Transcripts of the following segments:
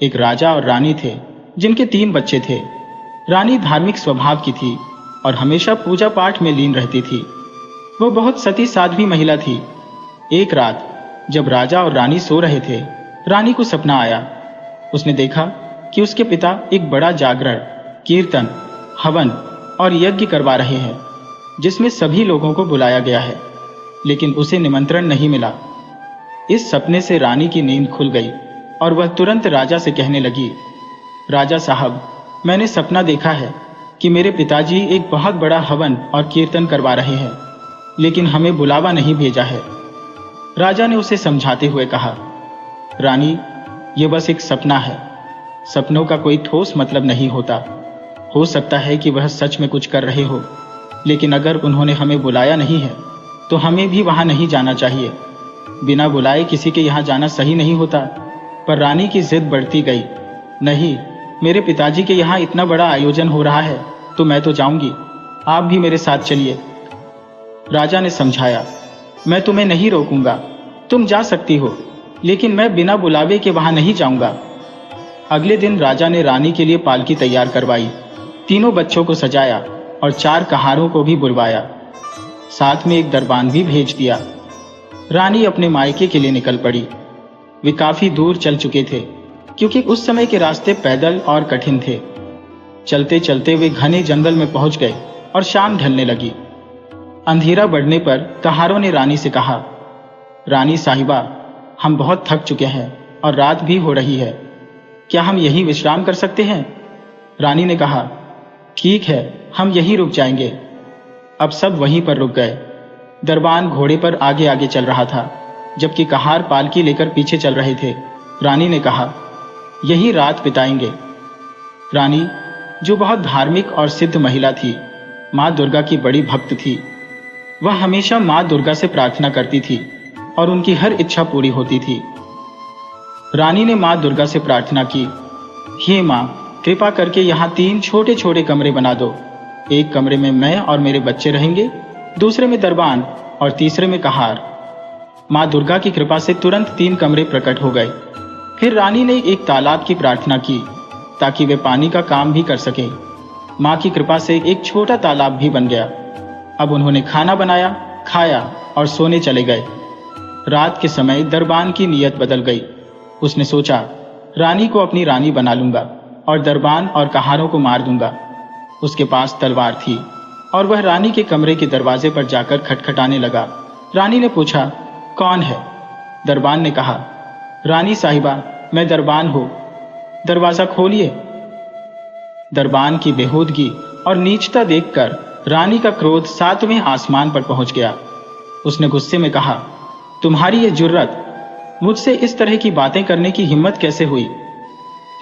एक राजा और रानी थे जिनके 3 बच्चे थे। रानी धार्मिक स्वभाव की थी और हमेशा पूजा पाठ में लीन रहती थी। वो बहुत सती साध्वी महिला थी। एक रात जब राजा और रानी सो रहे थे, रानी को सपना आया। उसने देखा कि उसके पिता एक बड़ा जागरण, कीर्तन, हवन और यज्ञ करवा रहे हैं, जिसमें सभी लोगों को बुलाया गया है, लेकिन उसे निमंत्रण नहीं मिला। इस सपने से रानी की नींद खुल गई और वह तुरंत राजा से कहने लगी, राजा साहब, मैंने सपना देखा है कि मेरे पिताजी एक बहुत बड़ा हवन और कीर्तन करवा रहे हैं, लेकिन हमें बुलावा नहीं भेजा है। राजा ने उसे समझाते हुए कहा, रानी, ये बस एक सपना है। सपनों का कोई ठोस मतलब नहीं होता। हो सकता है कि वह सच में कुछ कर रहे हो, लेकिन अगर उन्होंने हमें बुलाया नहीं है तो हमें भी वहां नहीं जाना चाहिए। बिना बुलाए किसी के यहाँ जाना सही नहीं होता। पर रानी की जिद बढ़ती गई। नहीं, मेरे पिताजी के यहाँ इतना बड़ा आयोजन हो रहा है तो मैं तो जाऊंगी, आप भी मेरे साथ चलिए। राजा ने समझाया, मैं तुम्हें नहीं रोकूंगा, तुम जा सकती हो, लेकिन मैं बिना बुलावे के वहां नहीं जाऊंगा। अगले दिन राजा ने रानी के लिए पालकी तैयार करवाई, तीनों बच्चों को सजाया और 4 कहारों को भी बुलवाया। साथ में एक दरबान भी भेज दिया। रानी अपने मायके के लिए निकल पड़ी। वे काफी दूर चल चुके थे, क्योंकि उस समय के रास्ते पैदल और कठिन थे। चलते चलते वे घने जंगल में पहुंच गए और शाम ढलने लगी। अंधेरा बढ़ने पर कहारों ने रानी से कहा, रानी साहिबा, हम बहुत थक चुके हैं और रात भी हो रही है, क्या हम यहीं विश्राम कर सकते हैं? रानी ने कहा, ठीक है, हम यहीं रुक जाएंगे। अब सब वहीं पर रुक गए। दरबान घोड़े पर आगे आगे चल रहा था, जबकि कहार पालकी लेकर पीछे चल रहे थे। रानी ने कहा, यही रात बिताएंगे। रानी, जो बहुत धार्मिक और सिद्ध महिला थी, माँ दुर्गा की बड़ी भक्त थी। वह हमेशा माँ दुर्गा से प्रार्थना करती थी और उनकी हर इच्छा पूरी होती थी। रानी ने माँ दुर्गा से प्रार्थना की, हे माँ, कृपा करके यहाँ 3 छोटे छोटे कमरे बना दो। एक कमरे में मैं और मेरे बच्चे रहेंगे, दूसरे में दरबान और तीसरे में कहार। माँ दुर्गा की कृपा से तुरंत 3 कमरे प्रकट हो गए। फिर रानी ने एक तालाब की प्रार्थना की ताकि वे पानी का काम भी कर सके। माँ की कृपा से एक छोटा तालाब भी बन गया। अब उन्होंने खाना बनाया, खाया और सोने चले गए। रात के समय दरबान की नीयत बदल गई। उसने सोचा, रानी को अपनी रानी बना लूंगा और दरबान और कहारों को मार दूंगा। उसके पास तलवार थी और वह रानी के कमरे के दरवाजे पर जाकर खटखटाने लगा। रानी ने पूछा, कौन है? दरबान ने कहा, रानी साहिबा, मैं दरबान हूं, दरवाजा खोलिए। दरबान की बेहूदगी और नीचता देखकर रानी का क्रोध 7वें आसमान पर पहुंच गया। उसने गुस्से में कहा, तुम्हारी ये जुर्रत, मुझसे इस तरह की बातें करने की हिम्मत कैसे हुई?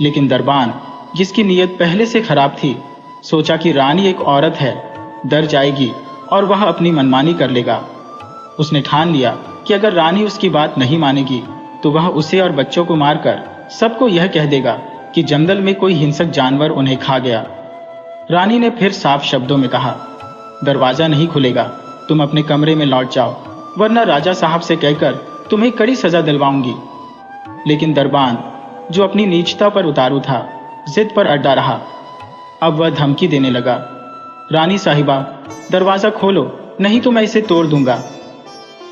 लेकिन दरबान, जिसकी नीयत पहले से खराब थी, सोचा कि रानी एक औरत है, डर जाएगी और वह अपनी मनमानी कर लेगा। उसने ठान लिया कि अगर रानी उसकी बात नहीं मानेगी तो वह उसे और बच्चों को मारकर सबको यह कह देगा कि जंगल में कोई हिंसक जानवर उन्हें खा गया। रानी ने फिर साफ शब्दों में कहा, दरवाजा नहीं खुलेगा, तुम अपने कमरे में लौट जाओ, वरना राजा साहब से कहकर तुम्हें कड़ी सजा दिलवाऊंगी। लेकिन दरबान, जो अपनी नीचता पर उतारू था, जिद पर अड्डा रहा। अब वह धमकी देने लगा, रानी साहिबा, दरवाजा खोलो, नहीं तो मैं इसे तोड़ दूंगा।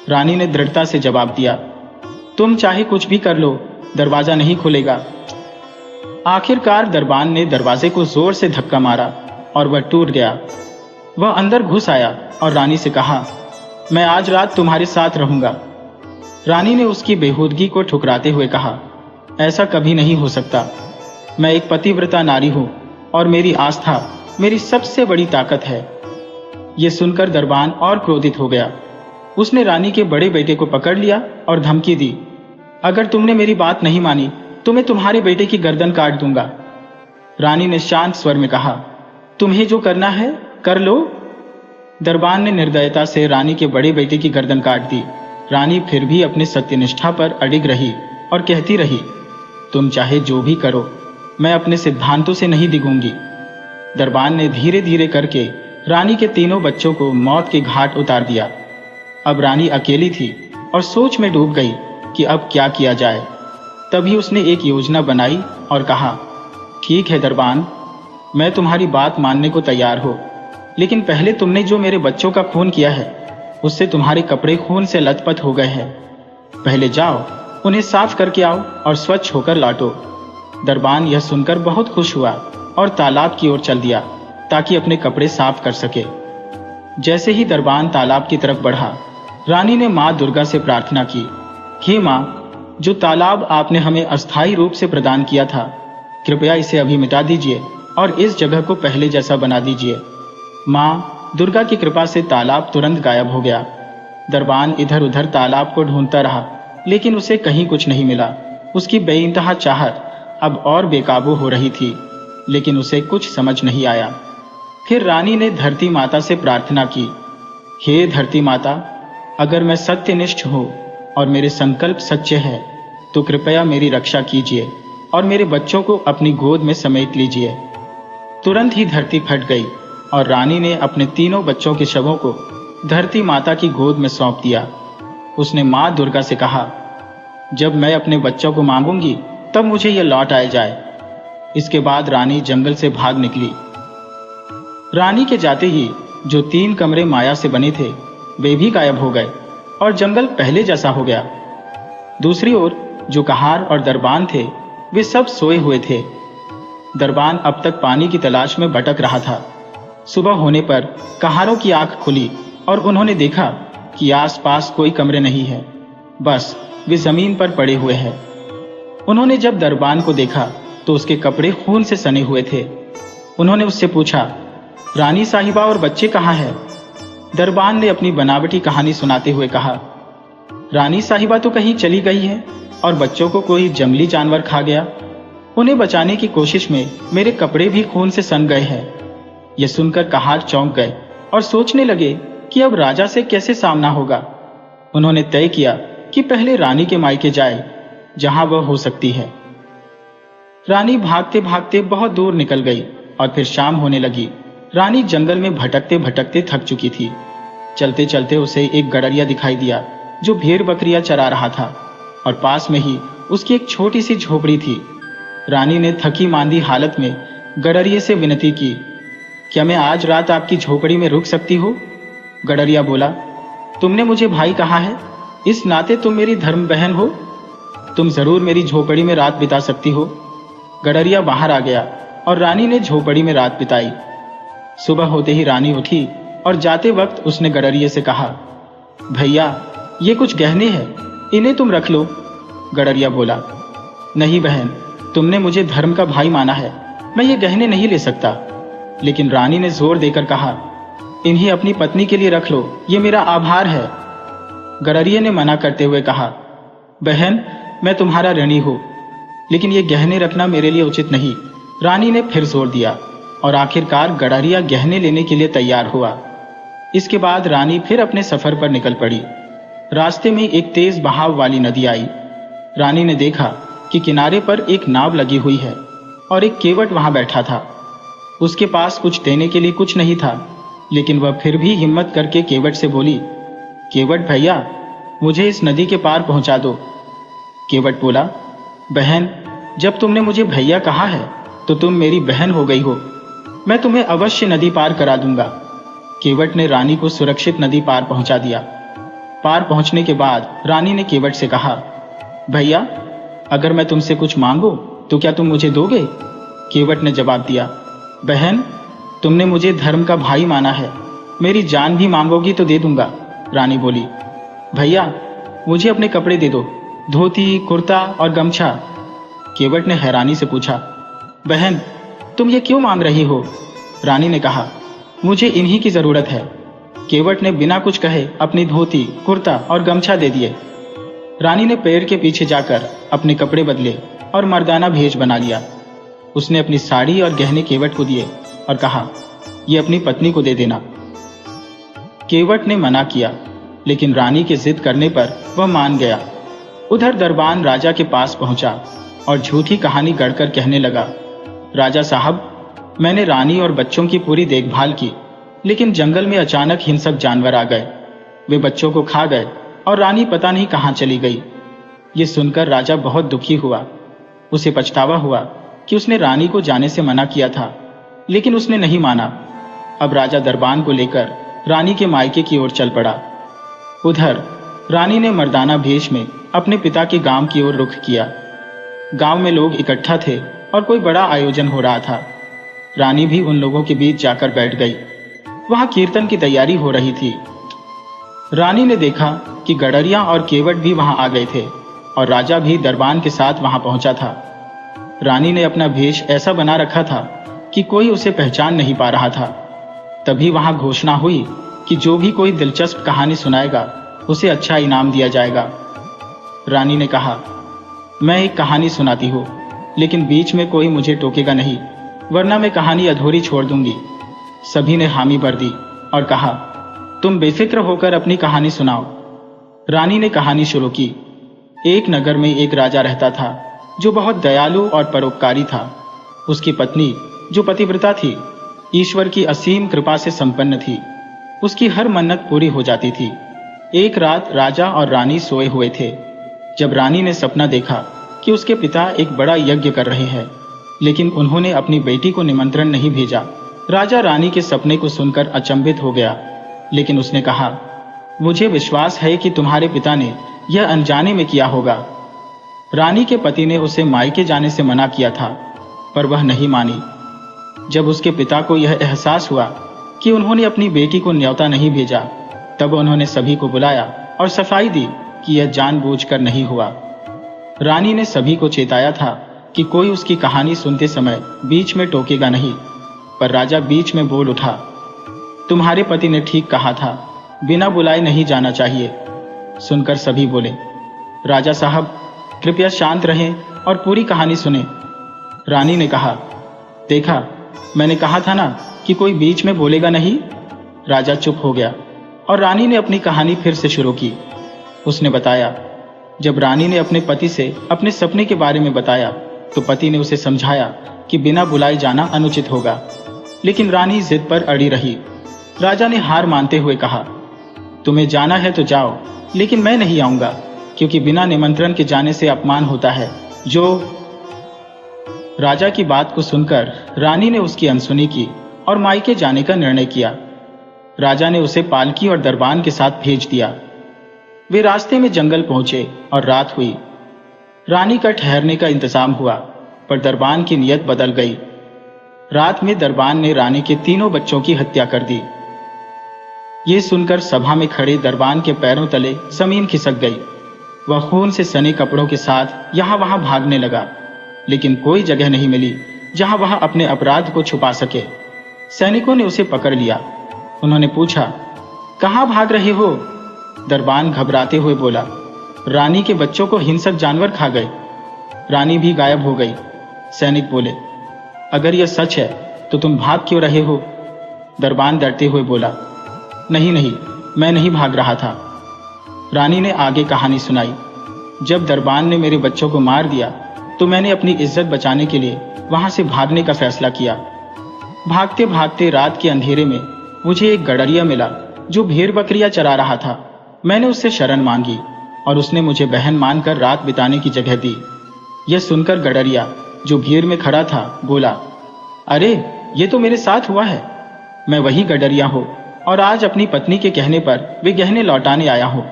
रानी ने दृढ़ता से जवाब दिया, तुम चाहे कुछ भी कर लो, दरवाजा नहीं खुलेगा। आखिरकार दरबान ने दरवाजे को जोर से धक्का मारा और वह टूट गया। वह अंदर घुस आया और रानी से कहा, मैं आज रात तुम्हारे साथ रहूंगा। रानी ने उसकी बेहूदगी को ठुकराते हुए कहा, ऐसा कभी नहीं हो सकता। मैं एक पतिव्रता नारी हूं और मेरी आस्था मेरी सबसे बड़ी ताकत है। यह सुनकर दरबान और क्रोधित हो गया। उसने रानी के बड़े बेटे को पकड़ लिया और धमकी दी, अगर तुमने मेरी बात नहीं मानी तो मैं तुम्हारे बेटे की गर्दन काट दूंगा। रानी ने शांत स्वर में कहा, तुम्हें जो करना है कर लो। दरबान ने निर्दयता से रानी के बड़े बेटे की गर्दन काट दी। रानी फिर भी अपने सत्यनिष्ठा पर अडिग रही और कहती रही, तुम चाहे जो भी करो, मैं अपने सिद्धांतों से नहीं डिगूंगी। दरबान ने धीरे धीरे करके रानी के तीनों बच्चों को मौत के घाट उतार दिया। अब रानी अकेली थी और सोच में डूब गई कि अब क्या किया जाए। तभी उसने एक योजना बनाई और कहा, ठीक है दरबान, मैं तुम्हारी बात मानने को तैयार हो, लेकिन पहले तुमने जो मेरे बच्चों का खून किया है उससे तुम्हारे कपड़े खून से लथपथ हो गए हैं। पहले जाओ, उन्हें साफ करके आओ और स्वच्छ होकर लौटो। दरबान यह सुनकर बहुत खुश हुआ और तालाब की ओर चल दिया ताकि अपने कपड़े साफ कर सके। जैसे ही दरबान तालाब की तरफ बढ़ा, रानी ने माँ दुर्गा से प्रार्थना की, हे माँ, जो तालाब आपने हमें अस्थायी रूप से प्रदान किया था, कृपया इसे अभी मिटा दीजिए और इस जगह को पहले जैसा बना दीजिए। माँ दुर्गा की कृपा से तालाब तुरंत गायब हो गया। दरबान इधर उधर तालाब को ढूंढता रहा, लेकिन उसे कहीं कुछ नहीं मिला। उसकी बेइंतहा चाहत अब और बेकाबू हो रही थी, लेकिन उसे कुछ समझ नहीं आया। फिर रानी ने धरती माता से प्रार्थना की, हे धरती माता, अगर मैं सत्यनिष्ठ हूँ और मेरे संकल्प सच्चे हैं तो कृपया मेरी रक्षा कीजिए और मेरे बच्चों को अपनी गोद में समेट लीजिए। तुरंत ही धरती फट गई और रानी ने अपने तीनों बच्चों के शवों को धरती माता की गोद में सौंप दिया। उसने माँ दुर्गा से कहा, जब मैं अपने बच्चों को मांगूंगी तब मुझे यह लौट आ जाए। इसके बाद रानी जंगल से भाग निकली। रानी के जाते ही जो 3 कमरे माया से बने थे वे भी गायब हो गए और जंगल पहले जैसा हो गया। दूसरी ओर जो कहार और दरबान थे वे सब सोए हुए थे। दरबान अब तक पानी की तलाश में भटक रहा था। सुबह होने पर कहारों की आंख खुली और उन्होंने देखा कि आसपास कोई कमरे नहीं है, बस वे जमीन पर पड़े हुए हैं। उन्होंने जब दरबान को देखा तो उसके कपड़े खून से सने हुए थे। उन्होंने उससे पूछा, रानी साहिबा और बच्चे कहाँ हैं? दरबान ने अपनी बनावटी कहानी सुनाते हुए कहा, रानी साहिबा तो कहीं चली गई है और बच्चों को कोई जंगली जानवर खा गया। उन्हें बचाने की कोशिश में मेरे कपड़े भी खून से सन गए हैं। यह सुनकर कहार चौंक गए और सोचने लगे कि अब राजा से कैसे सामना होगा। उन्होंने तय किया कि पहले रानी के मायके जाए, जहां वह हो सकती है। रानी भागते भागते बहुत दूर निकल गई और फिर शाम होने लगी। रानी जंगल में भटकते भटकते थक चुकी थी। चलते चलते उसे एक गडरिया दिखाई दिया जो भेड़ बकरियां चरा रहा था और पास में ही उसकी एक छोटी सी झोपड़ी थी। रानी ने थकी मांदी हालत में गडरिये से विनती की, क्या मैं आज रात आपकी झोपड़ी में रुक सकती हो? गडरिया बोला, तुमने मुझे भाई कहा है, इस नाते तुम मेरी धर्म बहन हो, तुम जरूर मेरी झोपड़ी में रात बिता सकती हो। गडरिया बाहर आ गया और रानी ने झोपड़ी में रात बिताई। सुबह होते ही रानी उठी और जाते वक्त उसने गडरिये से कहा, भैया, ये कुछ गहने हैं, इन्हें तुम रख लो। गडरिया बोला, नहीं बहन, तुमने मुझे धर्म का भाई माना है, मैं ये गहने नहीं ले सकता। लेकिन रानी ने जोर देकर कहा, इन्हें अपनी पत्नी के लिए रख लो, ये मेरा आभार है। गडरिये ने मना करते हुए कहा, बहन, मैं तुम्हारा ऋणी हूं, लेकिन ये गहने रखना मेरे लिए उचित नहीं। रानी ने फिर जोर दिया और आखिरकार गडरिया गहने लेने के लिए तैयार हुआ। इसके बाद रानी फिर अपने सफर पर निकल पड़ी। रास्ते में एक तेज बहाव वाली नदी आई। रानी ने देखा कि किनारे पर एक नाव लगी हुई है और एक केवट वहां बैठा था। उसके पास कुछ देने के लिए कुछ नहीं था, लेकिन वह फिर भी हिम्मत करके केवट से बोली, केवट भैया, मुझे इस नदी के पार पहुंचा दो। केवट बोला, बहन, जब तुमने मुझे भैया कहा है तो तुम मेरी बहन हो गई हो, मैं तुम्हें अवश्य नदी पार करा दूंगा। केवट ने रानी को सुरक्षित नदी पार पहुंचा दिया। पार पहुंचने के बाद रानी ने केवट से कहा, भैया, अगर मैं तुमसे कुछ मांगू तो क्या तुम मुझे दोगे? केवट ने जवाब दिया, बहन, तुमने मुझे धर्म का भाई माना है, मेरी जान भी मांगोगी तो दे दूंगा। रानी बोली, भैया, मुझे अपने कपड़े दे दो, धोती, कुर्ता और गमछा। केवट ने हैरानी से पूछा, बहन, तुम ये क्यों मांग रही हो? रानी ने कहा, मुझे इन्हीं की जरूरत है। केवट ने बिना कुछ कहे अपनी धोती, कुर्ता और गमछा दे दिए। रानी ने पेड़ के पीछे जाकर अपने कपड़े बदले और मर्दाना भेष बना लिया। उसने अपनी साड़ी और गहने केवट को दिए और कहा, ये अपनी पत्नी को दे देना। केवट ने मना किया, लेकिन रानी के जिद करने पर वह मान गया। उधर दरबान राजा के पास पहुंचा और झूठी कहानी गढ़कर कहने लगा, राजा साहब, मैंने रानी और बच्चों की पूरी देखभाल की, लेकिन जंगल में अचानक हिंसक जानवर आ गए। वे बच्चों को खा गए और रानी पता नहीं कहां चली गई। ये सुनकर राजा बहुत दुखी हुआ। उसे पछतावा हुआ कि उसने रानी को जाने से मना किया था, लेकिन उसने नहीं माना। अब राजा दरबान को लेकर रानी के मायके की ओर चल पड़ा। उधर रानी ने मर्दाना भेष में अपने पिता के गांव की ओर रुख किया। गांव में लोग इकट्ठा थे और कोई बड़ा आयोजन हो रहा था। रानी भी उन लोगों के बीच जाकर बैठ गई। वहां कीर्तन की तैयारी हो रही थी। रानी ने देखा कि गडरिया और केवट भी वहां आ गए थे और राजा भी दरबान के साथ वहां पहुंचा था। रानी ने अपना भेष ऐसा बना रखा था कि कोई उसे पहचान नहीं पा रहा था। तभी वहां घोषणा हुई कि जो भी कोई दिलचस्प कहानी सुनाएगा उसे अच्छा इनाम दिया जाएगा। रानी ने कहा, मैं एक कहानी सुनाती हूँ, लेकिन बीच में कोई मुझे टोकेगा नहीं, वरना मैं कहानी अधूरी छोड़ दूंगी। सभी ने हामी भर दी और कहा, तुम बेफिक्र होकर अपनी कहानी सुनाओ। रानी ने कहानी शुरू की। एक नगर में एक राजा रहता था जो बहुत दयालु और परोपकारी था। उसकी पत्नी जो पतिव्रता थी, ईश्वर की असीम कृपा से संपन्न थी। उसकी हर मन्नत पूरी हो जाती थी। एक रात राजा और रानी सोए हुए थे जब रानी ने सपना देखा कि उसके पिता एक बड़ा यज्ञ कर रहे हैं, लेकिन उन्होंने अपनी बेटी को निमंत्रण नहीं भेजा। राजा रानी के सपने को सुनकर अचंभित हो गया, लेकिन उसने कहा, मुझे विश्वास है कि तुम्हारे पिता ने यह अनजाने में किया होगा। रानी के पति ने उसे मायके जाने से मना किया था, पर वह नहीं मानी। जब उसके पिता को यह एहसास हुआ कि उन्होंने अपनी बेटी को न्योता नहीं भेजा, तब उन्होंने सभी को बुलाया और सफाई दी कि यह जानबूझकर नहीं हुआ। रानी ने सभी को चेताया था कि कोई उसकी कहानी सुनते समय बीच में टोकेगा नहीं, पर राजा बीच में बोल उठा, तुम्हारे पति ने ठीक कहा था, बिना बुलाए नहीं जाना चाहिए। सुनकर सभी बोले, राजा साहब कृपया शांत रहें और पूरी कहानी सुने। रानी ने कहा, देखा, मैंने कहा था ना कि कोई बीच में बोलेगा नहीं। राजा चुप हो गया और रानी ने अपनी कहानी फिर से शुरू की। उसने बताया, जब रानी ने अपने पति से अपने सपने के बारे में बताया तो पति ने उसे समझाया कि बिना बुलाए जाना अनुचित होगा, लेकिन रानी जिद पर अड़ी रही। राजा ने हार मानते हुए कहा, तुम्हें जाना है तो जाओ, लेकिन मैं नहीं आऊंगा, क्योंकि बिना निमंत्रण के जाने से अपमान होता है। राजा की बात को सुनकर रानी ने उसकी अनसुनी की और मायके जाने का निर्णय किया। राजा ने उसे पालकी और दरबान के साथ भेज दिया। वे रास्ते में जंगल पहुंचे और रात हुई। रानी का ठहरने का इंतजाम हुआ, पर दरबान की नीयत बदल गई। रात में दरबान ने रानी के तीनों बच्चों की हत्या कर दी। ये सुनकर सभा में खड़े दरबान के पैरों तले जमीन खिसक गई। वह खून से सने कपड़ों के साथ यहां वहां भागने लगा, लेकिन कोई जगह नहीं मिली जहां वह अपने अपराध को छुपा सके। सैनिकों ने उसे पकड़ लिया। उन्होंने पूछा, कहां भाग रहे हो? दरबान घबराते हुए बोला, रानी के बच्चों को हिंसक जानवर खा गए। रानी भी गायब हो गई। सैनिक बोले, अगर यह सच है तो तुम भाग क्यों रहे हो? दरबान डरते हुए बोला, नहीं नहीं, मैं नहीं भाग रहा था। रानी ने आगे कहानी सुनाई। जब दरबान ने मेरे बच्चों को मार दिया तो मैंने अपनी इज्जत बचाने के लिए वहां से भागने का फैसला किया। भागते भागते रात के अंधेरे में मुझे एक गडरिया मिला जो भेड़ बकरियां चरा रहा था। मैंने उससे शरण मांगी और उसने मुझे बहन मानकर रात बिताने की जगह दी। यह सुनकर गडरिया जो भीड़ में खड़ा था बोला, अरे ये तो मेरे साथ हुआ है। मैं वही गडरिया हूँ और आज अपनी पत्नी के कहने पर वे गहने लौटाने आया हूँ।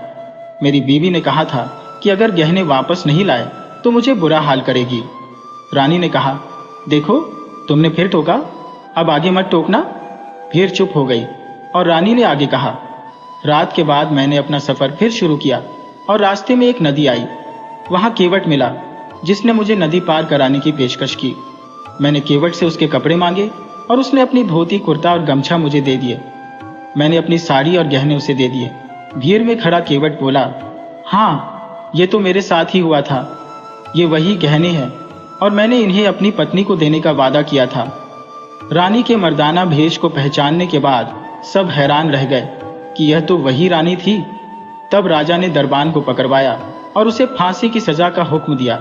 मेरी बीवी ने कहा था कि अगर गहने वापस नहीं लाए तो मुझे बुरा हाल करेगी। रानी ने कहा, देखो तुमने फिर टोका, अब आगे मत टोकना। भीड़ चुप हो गई और रानी ने आगे कहा, रात के बाद मैंने अपना सफर फिर शुरू किया और रास्ते में एक नदी आई। वहां केवट मिला जिसने मुझे नदी पार कराने की पेशकश की। मैंने केवट से उसके कपड़े मांगे और उसने अपनी धोती, कुर्ता और गमछा मुझे दे दिए। मैंने अपनी साड़ी और गहने उसे दे दिए। भीड़ में खड़ा केवट बोला, हाँ ये तो मेरे साथ ही हुआ था। ये वही गहने हैं और मैंने इन्हें अपनी पत्नी को देने का वादा किया था। रानी के मर्दाना भेष को पहचानने के बाद सब हैरान रह गए कि यह तो वही रानी थी। तब राजा ने दरबान को पकड़वाया और उसे फांसी की सजा का हुक्म दिया।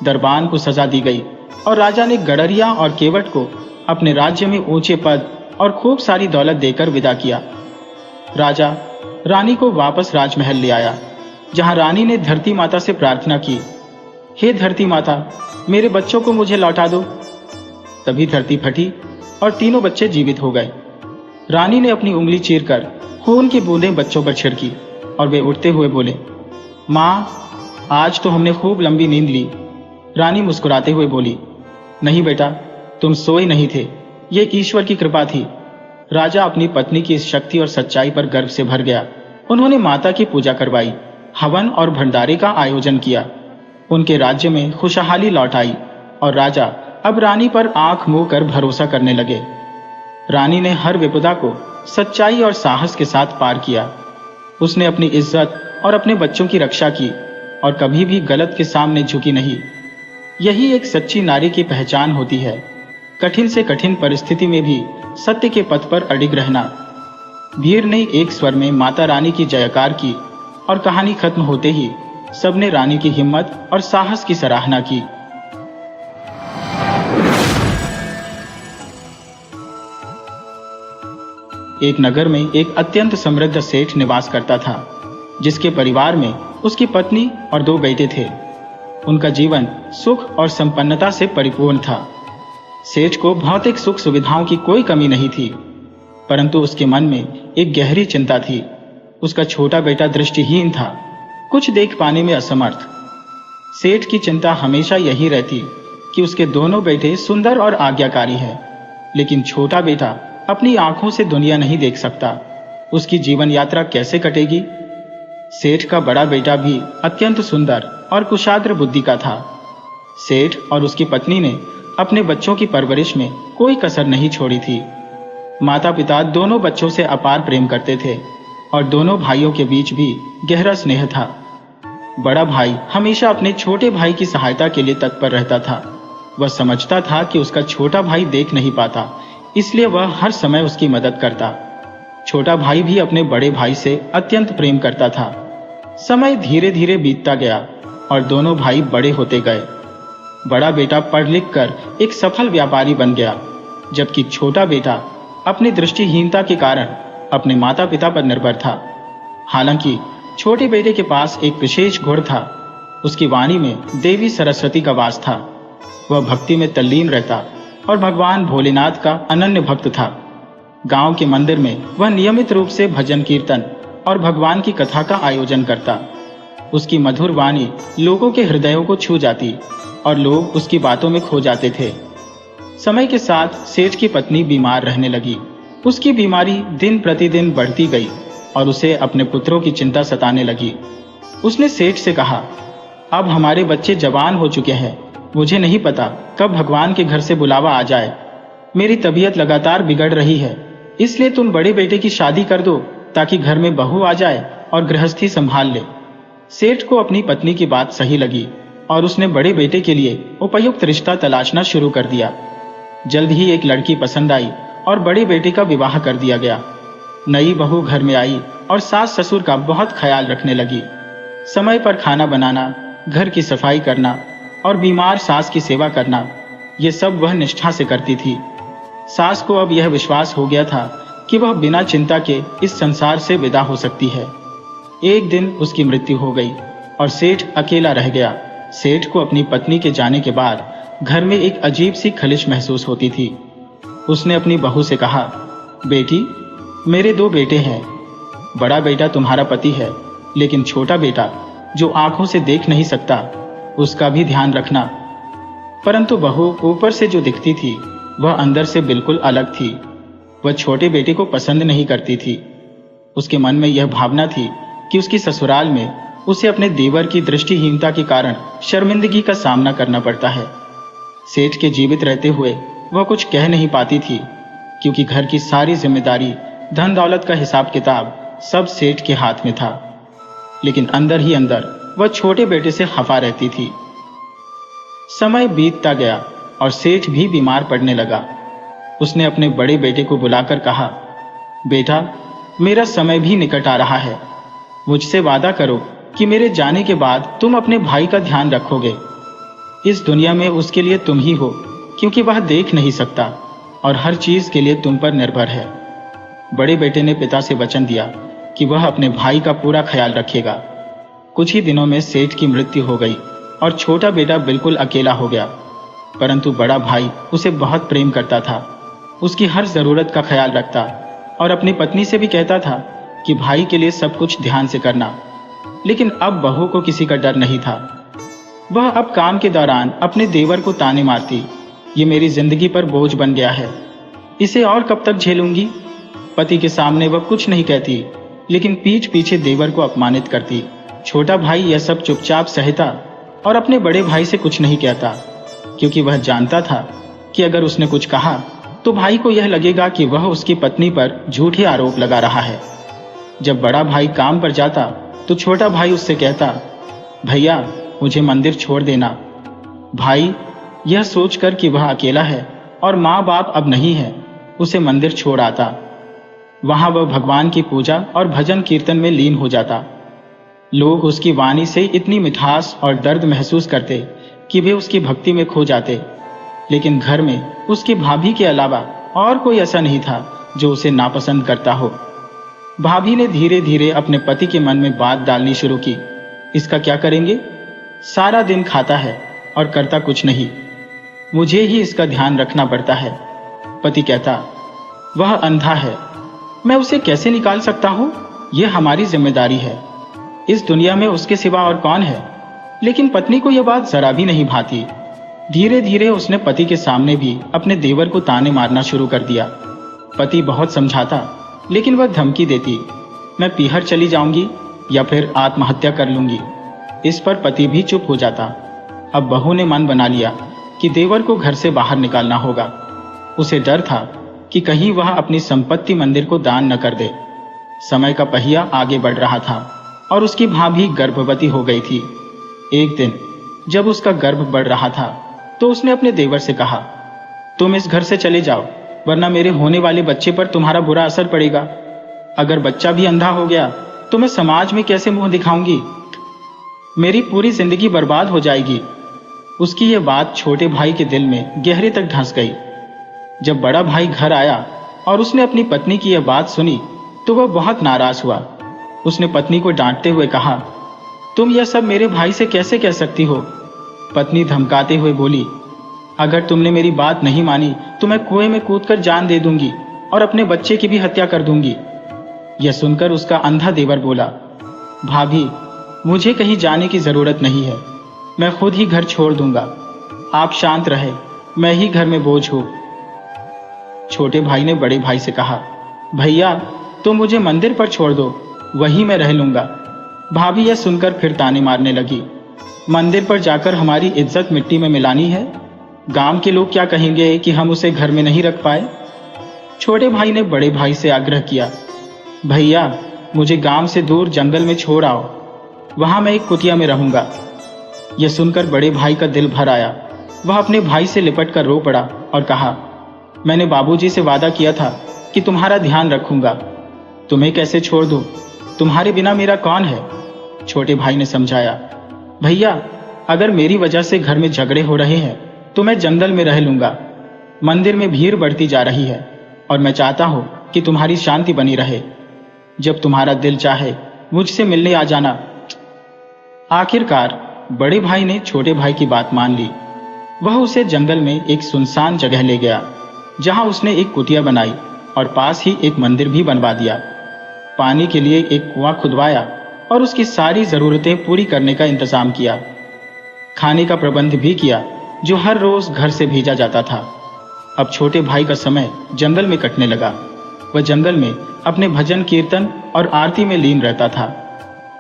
दरबान को सजा दी गई और राजा ने गडरिया और केवट को अपने राज्य में ऊंचे पद और खूब सारी दौलत देकर विदा किया। राजा रानी को वापस राजमहल ले आया। जहां रानी ने धरती माता से प्रार्थना की, हे धरती माता, मेरे बच्चों को मुझे लौटा दो। तभी धरती फटी और तीनों बच्चे जीवित हो गए। रानी ने अपनी उंगली चीरकर खून की बूंदें बच्चों पर छिड़की और वे उठते हुए बोले, माँ, आज तो हमने खूब लंबी नींद ली। रानी मुस्कुराते हुए बोली, नहीं बेटा, तुम सोए नहीं थे, ये ईश्वर की कृपा थी। राजा अपनी पत्नी की इस शक्ति और सच्चाई पर गर्व से भर गया। उन्होंने माता की पूजा करवाई, हवन और भंडारे का आयोजन किया। उनके राज्य में खुशहाली लौट आई और राजा अब रानी पर आंख मूंद कर भरोसा करने लगे। रानी ने हर विपदा को सच्चाई और साहस के साथ पार किया। उसने अपनी इज्जत और अपने बच्चों की रक्षा की और कभी भी गलत के सामने झुकी नहीं। यही एक सच्ची नारी की पहचान होती है, कठिन से कठिन परिस्थिति में भी सत्य के पथ पर अडिग रहना। भीड़ ने एक स्वर में माता रानी की जयकार की और कहानी खत्म होते ही सबने रानी की हिम्मत और साहस की सराहना की। एक नगर में एक अत्यंत समृद्ध सेठ निवास करता था, जिसके परिवार में उसकी पत्नी और 2 बेटे थे। उनका जीवन सुख और संपन्नता से परिपूर्ण था। सेठ को भौतिक सुख सुविधाओं की कोई कमी नहीं थी, परंतु उसके मन में एक गहरी चिंता थी। उसका छोटा बेटा दृष्टिहीन था, कुछ देख पाने में असमर्थ। सेठ की चिंता हमेशा यही रहती कि उसके दोनों बेटे सुंदर और आज्ञाकारी हैं, लेकिन छोटा बेटा अपनी आंखों से दुनिया नहीं देख सकता। उसकी जीवन यात्रा कैसे कटेगी? सेठ का बड़ा बेटा भी अत्यंत सुंदर और कुशाग्र बुद्धि का था। सेठ और उसकी पत्नी ने अपने बच्चों की परवरिश में कोई कसर नहीं छोड़ी थी। माता पिता दोनों बच्चों से अपार प्रेम करते थे और दोनों भाइयों के बीच भी गहरा स्नेह था। बड़ा भाई हमेशा अपने छोटे भाई की सहायता के लिए तत्पर रहता था। वह समझता था कि उसका छोटा भाई देख नहीं पाता, इसलिए वह हर समय उसकी मदद करता। छोटा भाई भी अपने बड़े भाई से अत्यंत प्रेम करता था। समय धीरे धीरे बीतता गया और दोनों भाई बड़े होते गए। बड़ा बेटा पढ़ लिख कर एक सफल व्यापारी बन गया, जबकि छोटा बेटा अपनी दृष्टिहीनता के कारण अपने माता पिता पर निर्भर था। हालांकि छोटे बेटे के पास एक विशेष गुण था, उसकी वाणी में देवी सरस्वती का वास था। वह भक्ति में तल्लीन रहता और भगवान भोलेनाथ का अनन्य भक्त था। गांव के मंदिर में वह नियमित रूप से भजन कीर्तन और भगवान की कथा का आयोजन करता। उसकी मधुर वाणी लोगों के हृदयों को छू जाती और लोग उसकी बातों में खो जाते थे। समय के साथ सेठ की पत्नी बीमार रहने लगी। उसकी बीमारी दिन प्रतिदिन बढ़ती गई और उसे अपने पुत्रों की चिंता सताने लगी। उसने सेठ से कहा, अब हमारे बच्चे जवान हो चुके हैं, मुझे नहीं पता कब भगवान के घर से बुलावा आ जाए। मेरी तबीयत लगातार बिगड़ रही है, इसलिए तुम बड़े बेटे की शादी कर दो ताकि घर में बहू आ जाए और गृहस्थी संभाल ले। सेठ को अपनी पत्नी की बात सही लगी और उसने बड़े बेटे के लिए उपयुक्त रिश्ता तलाशना शुरू कर दिया। जल्द ही एक लड़की पसंद आई और बड़े बेटे का विवाह कर दिया गया। नई बहू घर में आई और सास ससुर का बहुत ख्याल रखने लगी। समय पर खाना बनाना, घर की सफाई करना और बीमार सास की सेवा करना, ये सब वह निष्ठा से करती थी। सास को अब यह विश्वास हो गया था कि वह बिना चिंता के इस संसार से विदा हो सकती है। एक दिन उसकी मृत्यु हो गई और सेठ अकेला रह गया। सेठ को अपनी पत्नी के जाने के बाद घर में एक अजीब सी खलिश महसूस होती थी। उसने अपनी बहू से कहा, बेटी, मेरे 2 बेटे हैं। बड़ा बेटा तुम्हारा पति है, लेकिन छोटा बेटा जो आंखों से देख नहीं सकता, उसका भी ध्यान रखना। परंतु बहू ऊपर से जो दिखती थी वह अंदर से बिल्कुल अलग थी। वह छोटे बेटे को पसंद नहीं करती थी। उसके मन में यह भावना थी कि उसकी ससुराल में उसे अपने देवर की दृष्टिहीनता के कारण शर्मिंदगी का सामना करना पड़ता है। सेठ के जीवित रहते हुए वह कुछ कह नहीं पाती थी, क्योंकि घर की सारी जिम्मेदारी, धन दौलत का हिसाब किताब सब सेठ के हाथ में था। लेकिन अंदर ही अंदर वह छोटे बेटे से खफा रहती थी। समय बीतता गया और सेठ भी बीमार पड़ने लगा। उसने अपने बड़े बेटे को बुलाकर कहा, बेटा, मेरा समय भी निकट आ रहा है। मुझसे वादा करो कि मेरे जाने के बाद तुम अपने भाई का ध्यान रखोगे। इस दुनिया में उसके लिए तुम ही हो, क्योंकि वह देख नहीं सकता और हर चीज के लिए तुम पर निर्भर है। बड़े बेटे ने पिता से वचन दिया कि वह अपने भाई का पूरा ख्याल रखेगा। कुछ ही दिनों में सेठ की मृत्यु हो गई और छोटा बेटा बिल्कुल अकेला हो गया। परंतु बड़ा भाई उसे बहुत प्रेम करता था, उसकी हर जरूरत का ख्याल रखता और अपनी पत्नी से भी कहता था कि भाई के लिए सब कुछ ध्यान से करना। लेकिन अब बहू को किसी का डर नहीं था। वह अब काम के दौरान अपने देवर को ताने मारती, ये मेरी जिंदगी पर बोझ बन गया है, इसे और कब तक झेलूंगी। पति के सामने वह कुछ नहीं कहती, लेकिन पीठ पीछे देवर को अपमानित करती। छोटा भाई यह सब चुपचाप सहता और अपने बड़े भाई से कुछ नहीं कहता, क्योंकि वह जानता था कि अगर उसने कुछ कहा तो भाई को यह लगेगा कि वह उसकी पत्नी पर झूठे आरोप लगा रहा है। जब बड़ा भाई काम पर जाता तो छोटा भाई उससे कहता, भैया मुझे मंदिर छोड़ देना। भाई यह सोचकर कि वह अकेला है और माँ बाप अब नहीं है, उसे मंदिर छोड़ आता। वहां वह भगवान की पूजा और भजन कीर्तन में लीन हो जाता। लोग उसकी वाणी से इतनी मिठास और दर्द महसूस करते कि वे उसकी भक्ति में खो जाते। लेकिन घर में उसकी भाभी के अलावा और कोई ऐसा नहीं था जो उसे नापसंद करता हो। भाभी ने धीरे धीरे अपने पति के मन में बात डालनी शुरू की, इसका क्या करेंगे, सारा दिन खाता है और करता कुछ नहीं, मुझे ही इसका ध्यान रखना पड़ता है। पति कहता, वह अंधा है, मैं उसे कैसे निकाल सकता हूं, यह हमारी जिम्मेदारी है, इस दुनिया में उसके सिवा और कौन है। लेकिन पत्नी को यह बात जरा भी नहीं भाती। धीरे धीरे उसने पति के सामने भी अपने देवर को ताने मारना शुरू कर दिया। पति बहुत समझाता, लेकिन वह धमकी देती, मैं पीहर चली जाऊंगी या फिर आत्महत्या कर लूंगी। इस पर पति भी चुप हो जाता। अब बहू ने मन बना लिया कि देवर को घर से बाहर निकालना होगा। उसे डर था कि कहीं वह अपनी संपत्ति मंदिर को दान न कर दे। समय का पहिया आगे बढ़ रहा था और उसकी भाभी गर्भवती हो गई थी। एक दिन जब उसका गर्भ बढ़ रहा था तो उसने अपने देवर से कहा, तुम इस घर से चले जाओ, वरना मेरे होने वाले बच्चे पर तुम्हारा बुरा असर पड़ेगा। अगर बच्चा भी अंधा हो गया तो मैं समाज में कैसे मुंह दिखाऊंगी, मेरी पूरी जिंदगी बर्बाद हो जाएगी। उसकी यह बात छोटे भाई के दिल में गहरे तक धंस गई। जब बड़ा भाई घर आया और उसने अपनी पत्नी की यह बात सुनी तो वह बहुत नाराज हुआ। उसने पत्नी को डांटते हुए कहा, तुम यह सब मेरे भाई से कैसे कह सकती हो। पत्नी धमकाते हुए बोली, अगर तुमने मेरी बात नहीं मानी तो मैं कुएं में कूदकर जान दे दूंगी और अपने बच्चे की भी हत्या कर दूंगी। यह सुनकर उसका अंधा देवर बोला, भाभी मुझे कहीं जाने की जरूरत नहीं है, मैं खुद ही घर छोड़ दूंगा, आप शांत रहे, मैं ही घर में बोझ हूं। छोटे भाई ने बड़े भाई से कहा, भैया तुम मुझे मंदिर पर छोड़ दो, वहीं मैं रह लूंगा। भाभी यह सुनकर फिर ताने मारने लगी, मंदिर पर जाकर हमारी इज्जत मिट्टी में मिलानी है, गांव के लोग क्या कहेंगे कि हम उसे घर में नहीं रख पाए। छोटे भाई ने बड़े भाई से आग्रह किया, भैया मुझे गांव से दूर जंगल में छोड़ आओ, वहां मैं एक कुटिया में रहूंगा। यह सुनकर बड़े भाई का दिल भर आया। वह अपने भाई से लिपट कर रो पड़ा और कहा, मैंने बाबूजी से वादा किया था कि तुम्हारा ध्यान रखूंगा, तुम्हें कैसे छोड़ दूं, तुम्हारे बिना मेरा कौन है। छोटे भाई ने समझाया, भैया अगर मेरी वजह से घर में झगड़े हो रहे हैं तो मैं जंगल में रह लूंगा। मंदिर में भीड़ बढ़ती जा रही है और मैं चाहता हूं कि तुम्हारी शांति बनी रहे। जब तुम्हारा दिल चाहे मुझसे मिलने आ जाना। आखिरकार बड़े भाई ने छोटे भाई की बात मान ली। वह उसे जंगल में एक सुनसान जगह ले गया, जहां उसने एक कुटिया बनाई और पास ही एक मंदिर भी बनवा दिया। पानी के लिए एक कुआं खुदवाया और उसकी सारी जरूरतें पूरी करने का इंतजाम किया। खाने का प्रबंध भी किया, जो हर रोज घर से भेजा जाता था। अब छोटे भाई का समय जंगल में कटने लगा। वह जंगल में अपने भजन कीर्तन और आरती में लीन रहता था।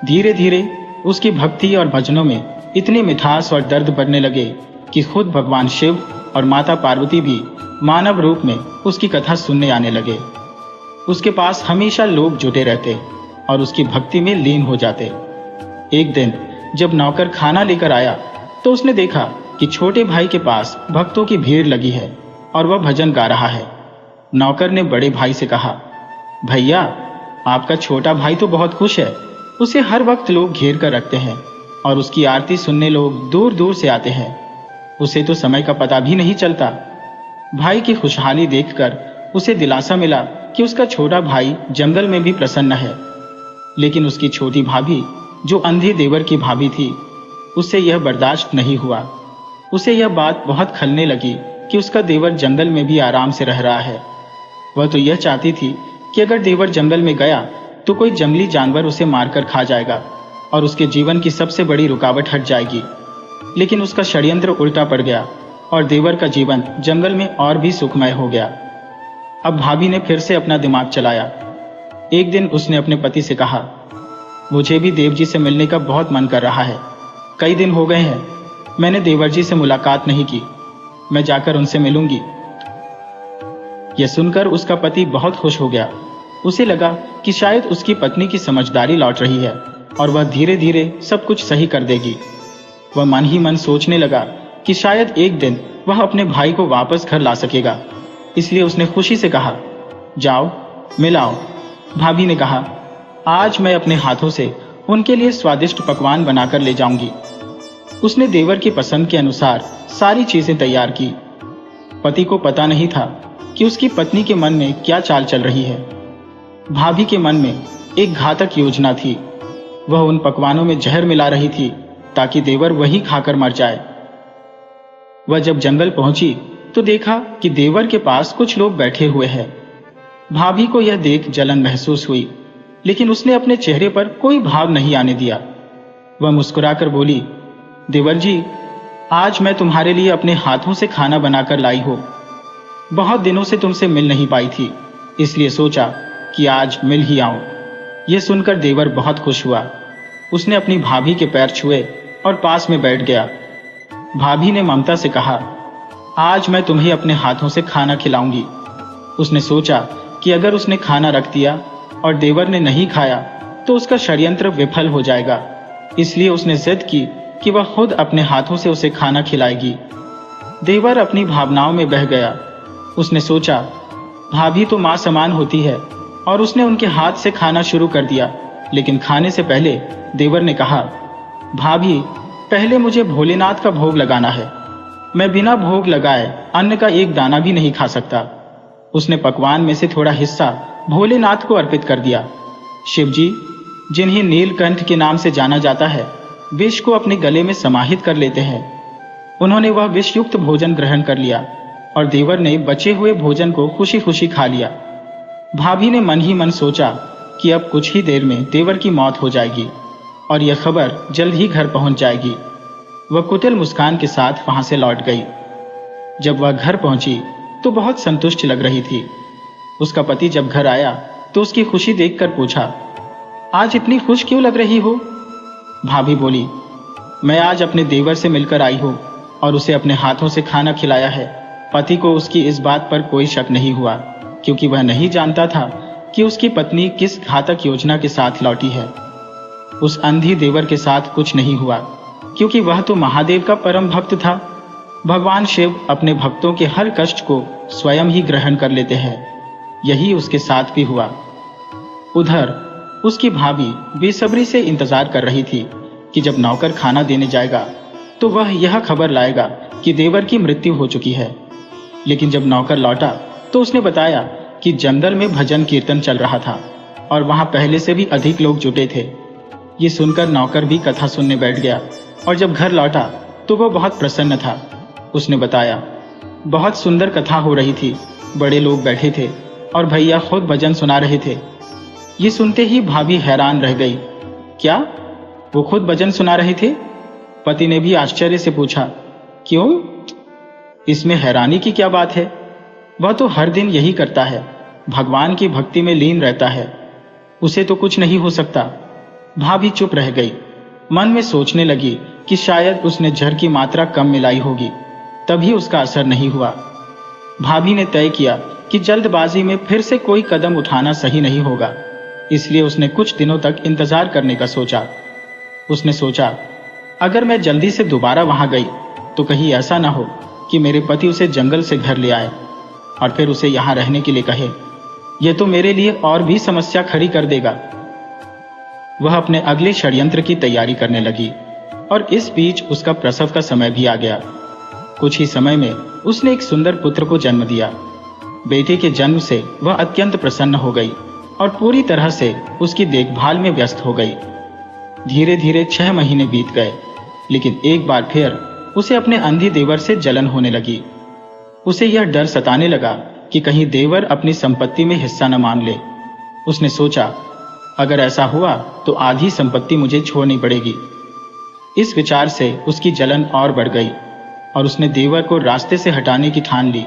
धीरे धीरे उसकी भक्ति और भजनों में इतनी मिठास और दर्द बढ़ने लगे कि खुद भगवान शिव और माता पार्वती भी मानव रूप में उसकी कथा सुनने आने लगे। उसके पास हमेशा लोग जुटे रहते और उसकी भक्ति में लीन हो जाते। एक दिन जब नौकर खाना लेकर आया तो उसने देखा कि छोटे भाई के पास भक्तों की भीड़ लगी है और वह भजन गा रहा है। नौकर ने बड़े भाई से कहा, भैया आपका छोटा भाई तो बहुत खुश है, उसे हर वक्त लोग घेर कर रखते हैं और उसकी आरती सुनने लोग दूर दूर से आते हैं, उसे तो समय का पता भी नहीं चलता। भाई की खुशहाली देखकर उसे दिलासा मिला कि उसका छोटा भाई जंगल में भी प्रसन्न है। लेकिन उसकी छोटी भाभी जो अंधी देवर की भाभी थी, उससे यह बर्दाश्त नहीं हुआ। उसे यह बात बहुत खलने लगी कि उसका देवर जंगल में भी आराम से रह रहा है। वह तो यह चाहती थी कि अगर देवर जंगल में गया तो कोई जंगली जानवर उसे मारकर खा जाएगा और उसके जीवन की सबसे बड़ी रुकावट हट जाएगी। लेकिन उसका षड्यंत्र उल्टा पड़ गया और देवर का जीवन जंगल में और भी सुखमय हो गया। अब भाभी ने फिर से अपना दिमाग चलाया। एक दिन उसने अपने पति से कहा, मुझे भी देव जी से मिलने का बहुत मन कर रहा है। कई दिन हो गए हैं मैंने देवर जी से मुलाकात नहीं की। मैं जाकर उनसे मिलूंगी। यह सुनकर उसका पति बहुत खुश हो गया। उसे लगा कि शायद उसकी पत्नी की समझदारी लौट रही है और वह धीरे धीरे सब कुछ सही कर देगी। वह मन ही मन सोचने लगा कि शायद एक दिन वह अपने भाई को वापस घर ला सकेगा। इसलिए उसने खुशी से कहा, जाओ मिलाओ। भाभी ने कहा, आज मैं अपने हाथों से उनके लिए स्वादिष्ट पकवान बनाकर ले जाऊंगी। उसने देवर की पसंद के अनुसार सारी चीजें तैयार की। पति को पता नहीं था कि उसकी पत्नी के मन में क्या चाल चल रही है। भाभी के मन में एक घातक योजना थी। वह उन पकवानों में जहर मिला रही थी ताकि देवर वही खाकर मर जाए। वह जब जंगल पहुंची तो देखा कि देवर के पास कुछ लोग बैठे हुए हैं। भाभी को यह देख जलन महसूस हुई, लेकिन उसने अपने चेहरे पर कोई भाव नहीं आने दिया। वह मुस्कुराकर बोली, देवर जी, आज मैं तुम्हारे लिए अपने हाथों से खाना बनाकर लाई हूं। बहुत दिनों से तुमसे मिल नहीं पाई थी, इसलिए सोचा कि आज मिल ही आऊं। यह सुनकर देवर बहुत खुश हुआ। उसने अपनी भाभी के पैर छुए और पास में बैठ गया। भाभी ने ममता से कहा, आज मैं तुम्हें अपने हाथों से खाना खिलाऊंगी। उसने सोचा कि अगर उसने खाना रख दिया और देवर ने नहीं खाया तो उसका षड्यंत्र विफल हो जाएगा। इसलिए उसने जिद की कि वह खुद अपने हाथों से उसे खाना खिलाएगी। देवर अपनी भावनाओं में बह गया। उसने सोचा, भाभी तो मां समान होती है, और उसने उनके हाथ से खाना शुरू कर दिया। लेकिन खाने से पहले देवर ने कहा, भाभी, पहले मुझे भोलेनाथ का भोग लगाना है। मैं बिना भोग लगाए अन्न का एक दाना भी नहीं खा सकता। उसने पकवान में से थोड़ा हिस्सा भोलेनाथ को अर्पित कर दिया। शिवजी, जिन्हें नीलकंठ के नाम से जाना जाता है, विष को अपने गले में समाहित कर लेते हैं। उन्होंने वह विषयुक्त भोजन ग्रहण कर लिया और देवर ने बचे हुए भोजन को खुशी खुशी खा लिया। भाभी ने मन ही मन सोचा कि अब कुछ ही देर में देवर की मौत हो जाएगी और यह खबर जल्द ही घर पहुंच जाएगी। वह कुटिल मुस्कान के साथ वहां से लौट गई। जब वह घर पहुंची तो बहुत संतुष्ट लग रही थी। उसका पति जब घर आया तो उसकी खुशी देखकर पूछा, आज इतनी खुश क्यों लग रही हो? भाभी बोली, मैं आज अपने देवर से मिलकर आई हूं और उसे अपने हाथों से खाना खिलाया है। पति को उसकी इस बात पर कोई शक नहीं हुआ, क्योंकि वह नहीं जानता था कि उसकी पत्नी किस घातक योजना के साथ लौटी है। उस अंधी देवर के साथ कुछ नहीं हुआ, क्योंकि वह तो महादेव का परम भक्त था। भगवान शिव अपने भक्तों के हर कष्ट को स्वयं ही ग्रहण कर लेते हैं। यही उसके साथ भी हुआ। उधर उसकी भाभी बेसब्री से इंतजार कर रही थी कि जब नौकर खाना देने जाएगा तो वह यह खबर लाएगा कि देवर की मृत्यु हो चुकी है। लेकिन जब नौकर लौटा तो उसने बताया कि जंगल में भजन कीर्तन चल रहा था और वहां पहले से भी अधिक लोग जुटे थे। ये सुनकर नौकर भी कथा सुनने बैठ गया और जब घर लौटा तो वह बहुत प्रसन्न था। उसने बताया, बहुत सुंदर कथा हो रही थी, बड़े लोग बैठे थे और भैया खुद भजन सुना रहे थे। ये सुनते ही भाभी हैरान रह गई। क्या, वो खुद भजन सुना रहे थे? पति ने भी आश्चर्य से पूछा, क्यों? इसमें हैरानी की क्या बात है? वह तो हर दिन यही करता है, भगवान की भक्ति में लीन रहता है, उसे तो कुछ नहीं हो सकता। भाभी चुप रह गई। मन में सोचने लगी कि शायद उसने जहर की मात्रा कम मिलाई होगी, तभी उसका असर नहीं हुआ। भाभी ने तय किया कि जल्दबाजी में फिर से कोई कदम उठाना सही नहीं होगा, इसलिए उसने कुछ दिनों तक इंतजार करने का सोचा। उसने सोचा, अगर मैं जल्दी से दोबारा वहां गई तो कहीं ऐसा ना हो कि मेरे पति उसे जंगल से घर ले आए और फिर उसे यहां रहने के लिए कहे। यह तो मेरे लिए और भी समस्या खड़ी कर देगा। वह अपने अगले षड्यंत्र की तैयारी करने लगी और इस बीच उसका प्रसव का समय भी आ गया। कुछ ही समय में उसने एक सुंदर पुत्र को जन्म दिया। बेटे के जन्म से वह अत्यंत प्रसन्न हो गई और पूरी तरह से उसकी देखभाल में व्यस्त हो गई। धीरे धीरे 6 महीने बीत गए, लेकिन एक बार फिर उसे अपने अंधी देवर से जलन होने लगी। उसे यह डर सताने लगा कि कहीं देवर अपनी संपत्ति में हिस्सा न मान ले। उसने सोचा, अगर ऐसा हुआ तो आधी संपत्ति मुझे छोड़नी पड़ेगी। इस विचार से उसकी जलन और बढ़ गई और उसने देवर को रास्ते से हटाने की ठान ली।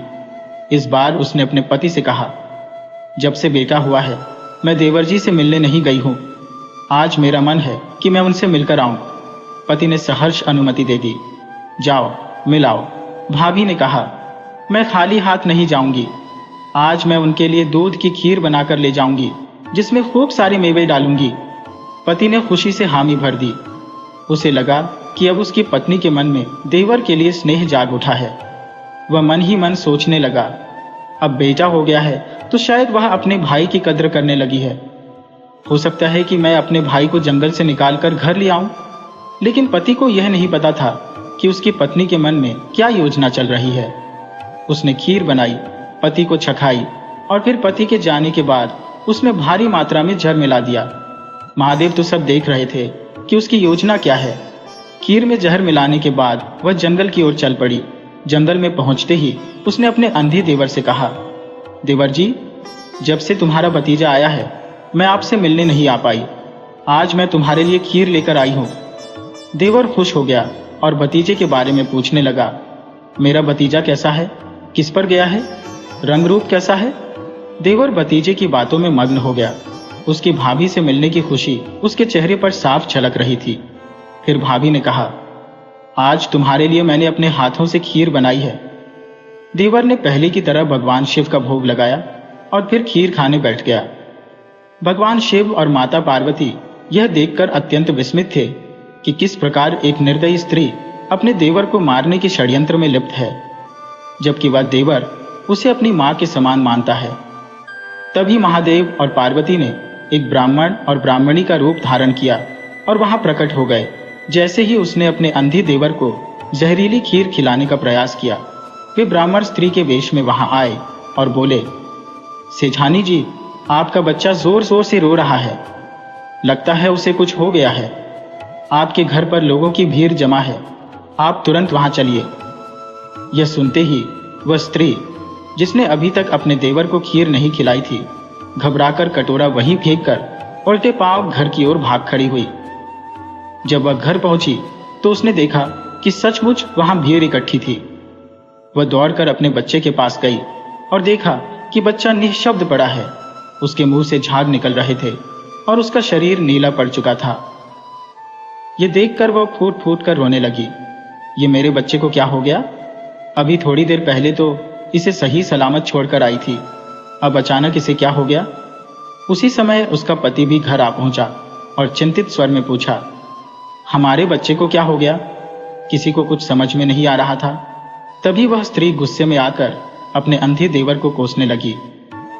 इस बार उसने अपने पति से कहा, जब से बेटा हुआ है मैं देवर जी से मिलने नहीं गई हूं। आज मेरा मन है कि मैं उनसे मिलकर आऊं। पति ने सहर्ष अनुमति दे दी। जाओ, मिल आओ। भाभी ने कहा, मैं खाली हाथ नहीं जाऊंगी। आज मैं उनके लिए दूध की खीर बनाकर ले जाऊंगी, जिसमें खूब सारे मेवे डालूंगी। पति ने खुशी से हामी भर दी। उसे लगा कि अब उसकी पत्नी के मन में देवर के लिए स्नेह जाग उठा है। वह मन ही मन सोचने लगा, अब बेटा हो गया है तो शायद वह अपने भाई की कद्र करने लगी है। हो सकता है कि मैं अपने भाई को जंगल से निकालकर घर ले आऊं। लेकिन पति को यह नहीं पता था कि उसकी पत्नी के मन में क्या योजना चल रही है। उसने खीर बनाई, पति को चखाई और फिर पति के जाने के बाद उसमें भारी मात्रा में जहर मिला दिया। महादेव तो सब देख रहे थे कि उसकी योजना क्या है। खीर में जहर मिलाने के बाद वह जंगल की ओर चल पड़ी। जंगल में पहुंचते ही उसने अपने अंधे देवर से कहा, देवर जी, जब से तुम्हारा भतीजा आया है मैं आपसे मिलने नहीं आ पाई। आज मैं तुम्हारे लिए खीर लेकर आई हूं। देवर खुश हो गया और भतीजे के बारे में पूछने लगा, मेरा भतीजा कैसा है, किस पर गया है, रंग रूप कैसा है। देवर भतीजे की बातों में मग्न हो गया। उसकी भाभी से मिलने की खुशी उसके चेहरे पर साफ झलक रही थी। फिर भाभी ने कहा, आज तुम्हारे लिए मैंने अपने हाथों से खीर बनाई है। देवर ने पहले की तरह भगवान शिव का भोग लगाया और फिर खीर खाने बैठ गया। भगवान शिव और माता पार्वती यह देखकर अत्यंत विस्मित थे कि किस प्रकार एक निर्दयी स्त्री अपने देवर को मारने के षड्यंत्र में लिप्त है, जबकि वह देवर उसे अपनी मां के समान मानता है। तभी महादेव और पार्वती ने एक ब्राह्मण और ब्राह्मणी का रूप धारण किया और वहां प्रकट हो गए। जैसे ही उसने अपने अंधे देवर को जहरीली खीर खिलाने का प्रयास किया, वे ब्राह्मण स्त्री के वेश में वहां आए और बोले, सेठानी जी, आपका बच्चा जोर जोर से रो रहा है। लगता है उसे कुछ हो गया है। आपके घर पर लोगों की भीड़ जमा है, आप तुरंत वहां चलिए। यह सुनते ही वह स्त्री, जिसने अभी तक अपने देवर को खीर नहीं खिलाई थी, घबराकर कटोरा वहीं फेंककर उल्टे पांव घर की ओर भाग खड़ी हुई। जब वह घर पहुंची तो उसने देखा कि सचमुच वहां भीड़ इकट्ठी थी। वह दौड़कर अपने बच्चे के पास गई और देखा कि बच्चा निःशब्द पड़ा है। उसके मुंह से झाग निकल रहे थे और उसका शरीर नीला पड़ चुका था। यह देखकर वह फूट फूट कर रोने लगी। ये मेरे बच्चे को क्या हो गया? अभी थोड़ी देर पहले तो इसे सही सलामत छोड़कर आई थी, अब अचानक इसे क्या हो गया? उसी समय उसका पति भी घर आ पहुंचा और चिंतित स्वर में पूछा, हमारे बच्चे को क्या हो गया? किसी को कुछ समझ में नहीं आ रहा था। तभी वह स्त्री गुस्से में आकर अपने अंधे देवर को कोसने लगी।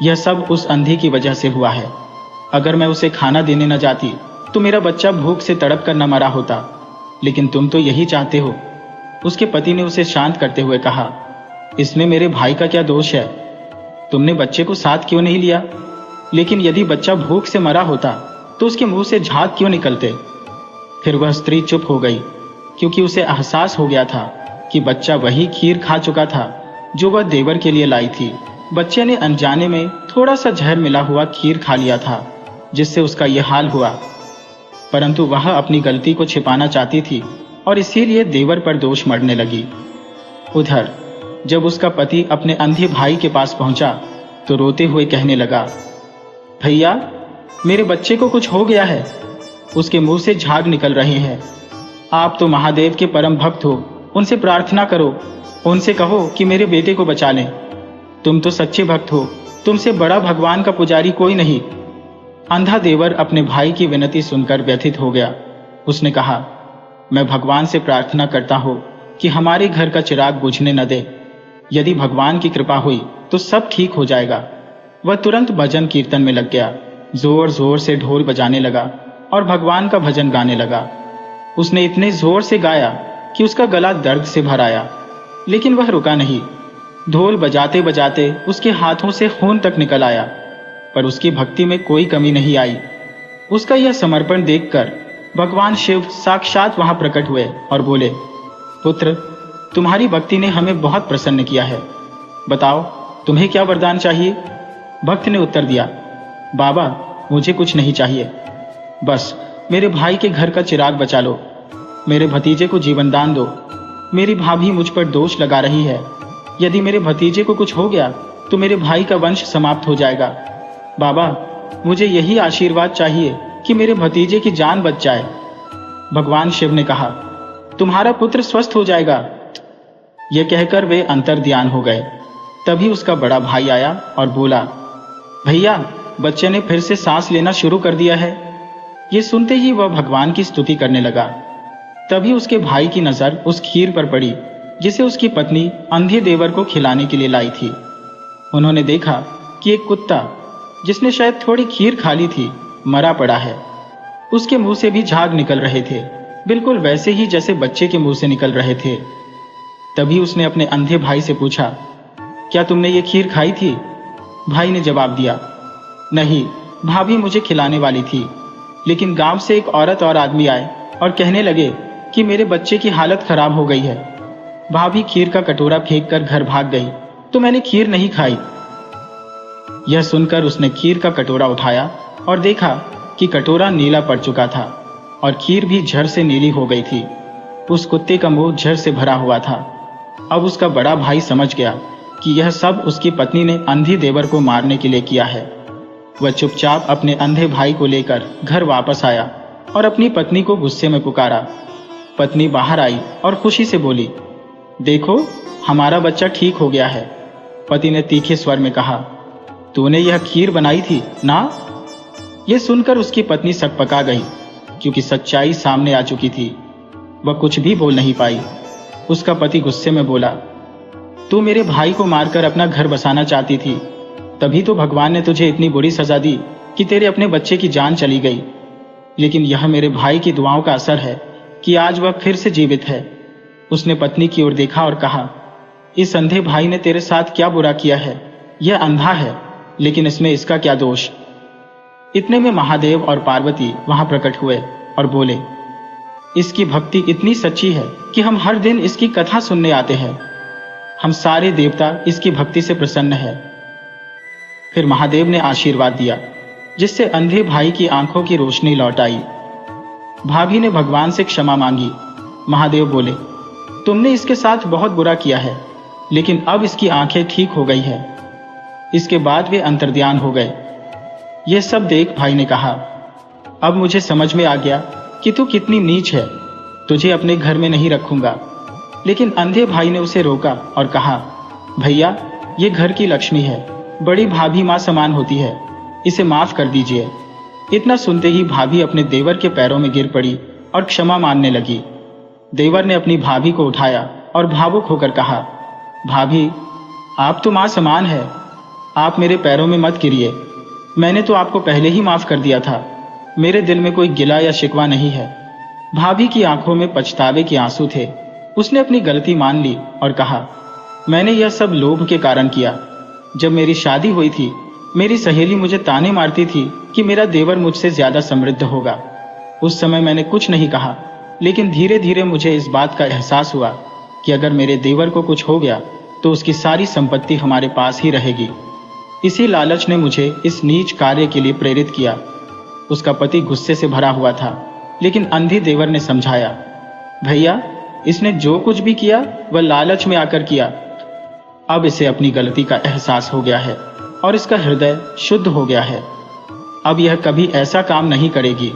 यह सब उस अंधी की वजह से हुआ है। अगर मैं उसे खाना देने न जाती तो मेरा बच्चा भूख से तड़प कर न मरा होता, लेकिन तुम तो यही चाहते हो। उसके पति ने उसे शांत करते हुए कहा, इसमें मेरे भाई का क्या दोष है? तुमने बच्चे को साथ क्यों नहीं लिया? लेकिन यदि बच्चा भूख से मरा होता तो उसके मुंह से झाग क्यों निकलते? फिर वह स्त्री चुप हो गई, क्योंकि उसे एहसास हो गया था कि बच्चा वही खीर खा चुका था जो वह देवर के लिए लाई थी। बच्चे ने अनजाने में थोड़ा सा जहर मिला हुआ खीर खा लिया था, जिससे उसका यह हाल हुआ। परंतु वह अपनी गलती को छिपाना चाहती थी और इसीलिए देवर पर दोष मढ़ने लगी। उधर जब उसका पति अपने अंधे भाई के पास पहुंचा तो रोते हुए कहने लगा, भैया, मेरे बच्चे को कुछ हो गया है। उसके मुंह से झाग निकल रहे हैं। आप तो महादेव के परम भक्त हो, उनसे प्रार्थना करो, उनसे कहो कि मेरे बेटे को बचा लें। तुम तो सच्चे भक्त हो, तुमसे बड़ा भगवान का पुजारी कोई नहीं। अंधा देवर अपने भाई की विनती सुनकर व्यथित हो गया। उसने कहा, मैं भगवान से प्रार्थना करता हूं कि हमारे घर का चिराग बुझने न दे। यदि भगवान की कृपा हुई तो सब ठीक हो जाएगा। वह तुरंत भजन कीर्तन में लग गया। जोर जोर से ढोल बजाने लगा और भगवान का भजन गाने लगा। उसने इतने जोर से गाया कि उसका गला दर्द से भर आया, लेकिन वह रुका नहीं। ढोल बजाते बजाते उसके हाथों से खून तक निकल आया, पर उसकी भक्ति में कोई कमी नहीं आई। उसका यह समर्पण देखकर भगवान शिव साक्षात वहां प्रकट हुए और बोले, पुत्र, तुम्हारी भक्ति ने हमें बहुत प्रसन्न किया है। बताओ, तुम्हें क्या वरदान चाहिए? भक्त ने उत्तर दिया, बाबा, मुझे कुछ नहीं चाहिए, बस मेरे भाई के घर का चिराग बचा लो। मेरे भतीजे को जीवन दान दो। मेरी भाभी मुझ पर दोष लगा रही है। यदि मेरे भतीजे को कुछ हो गया तो मेरे भाई का वंश समाप्त हो जाएगा। बाबा, मुझे यही आशीर्वाद चाहिए कि मेरे भतीजे की जान बच जाए। भगवान शिव ने कहा, तुम्हारा पुत्र स्वस्थ हो जाएगा। यह कहकर वे अंतर्ध्यान हो गए। तभी उसका बड़ा भाई आया और बोला, भैया, बच्चे ने फिर से सांस लेना शुरू कर दिया है। ये सुनते ही वह भगवान की स्तुति करने लगा। तभी उसके भाई की नजर उस खीर पर पड़ी जिसे उसकी पत्नी अंधे देवर को खिलाने के लिए लाई थी। उन्होंने देखा कि एक कुत्ता, जिसने शायद थोड़ी खीर खा ली थी, मरा पड़ा है। उसके मुंह से भी झाग निकल रहे थे, बिल्कुल वैसे ही जैसे बच्चे के मुंह से निकल रहे थे। तभी उसने अपने अंधे भाई से पूछा, क्या तुमने ये खीर खाई थी? भाई ने जवाब दिया, नहीं, भाभी मुझे खिलाने वाली थी, लेकिन गांव से एक औरत और आदमी आए और कहने लगे कि मेरे बच्चे की हालत खराब हो गई है। भाभी खीर का कटोरा फेंककर घर भाग गई, तो मैंने खीर नहीं खाई। यह सुनकर उसने खीर का कटोरा उठाया और देखा कि कटोरा नीला पड़ चुका था और खीर भी झर से नीली हो गई थी। उस कुत्ते का मुंह झर से भरा हुआ था। अब उसका बड़ा भाई समझ गया कि यह सब उसकी पत्नी ने अंधी देवर को मारने के लिए किया है। वह चुपचाप अपने अंधे भाई को लेकर घर वापस आया और अपनी पत्नी को गुस्से में पुकारा। पत्नी बाहर आई और खुशी से बोली, देखो, हमारा बच्चा ठीक हो गया है। पति ने तीखे स्वर में कहा, तूने यह खीर बनाई थी ना? यह सुनकर उसकी पत्नी सकपका गई, क्योंकि सच्चाई सामने आ चुकी थी। वह कुछ भी बोल नहीं पाई। उसका पति गुस्से में बोला, तू मेरे भाई को मारकर अपना घर बसाना चाहती थी, तभी तो भगवान ने तुझे इतनी बुरी सजा दी कि तेरे अपने बच्चे की जान चली गई। लेकिन यह मेरे भाई की दुआओं का असर है कि आज वह फिर से जीवित है। उसने पत्नी की ओर देखा और कहा, इस अंधे भाई ने तेरे साथ क्या बुरा किया है? यह अंधा है, लेकिन इसमें इसका क्या दोष? इतने में महादेव और पार्वती वहां प्रकट हुए और बोले, इसकी भक्ति इतनी सच्ची है कि हम हर दिन इसकी कथा सुनने आते हैं। हम सारे देवता इसकी भक्ति से प्रसन्न है। फिर महादेव ने आशीर्वाद दिया, जिससे अंधे भाई की आंखों की रोशनी लौट आई। भाभी ने भगवान से क्षमा मांगी। महादेव बोले, तुमने इसके साथ बहुत बुरा किया है, लेकिन अब इसकी आंखें ठीक हो गई है। इसके बाद वे अंतर्ध्यान हो गए। यह सब देख भाई ने कहा, अब मुझे समझ में आ गया कि तू कितनी नीच है। तुझे अपने घर में नहीं रखूंगा। लेकिन अंधे भाई ने उसे रोका और कहा, भैया, ये घर की लक्ष्मी है, बड़ी भाभी माँ समान होती है, इसे माफ कर दीजिए। इतना सुनते ही भाभी अपने देवर के पैरों में गिर पड़ी और क्षमा मांगने लगी। देवर ने अपनी भाभी को उठाया और भावुक होकर कहा, भाभी, आप तो माँ समान है, आप मेरे पैरों में मत गिरिए। मैंने तो आपको पहले ही माफ कर दिया था। मेरे दिल में कोई गिला या शिकवा नहीं है। भाभी की आंखों में पछतावे के आंसू थे। उसने अपनी गलती मान ली और कहा, मैंने यह सब लोभ के कारण किया। जब मेरी शादी हुई थी, मेरी सहेली मुझे ताने मारती थी कि मेरा देवर मुझसे ज्यादा समृद्ध होगा। उस समय मैंने कुछ नहीं कहा, लेकिन धीरे धीरे मुझे इस बात का एहसास हुआ कि अगर मेरे देवर को कुछ हो गया तो उसकी सारी संपत्ति हमारे पास ही रहेगी। इसी लालच ने मुझे इस नीच कार्य के लिए प्रेरित किया। उसका पति गुस्से से भरा हुआ था, लेकिन अंधे देवर ने समझाया, भैया, इसने जो कुछ भी किया वह लालच में आकर किया। अब इसे अपनी गलती का एहसास हो गया है और इसका हृदय शुद्ध हो गया है। अब यह कभी ऐसा काम नहीं करेगी।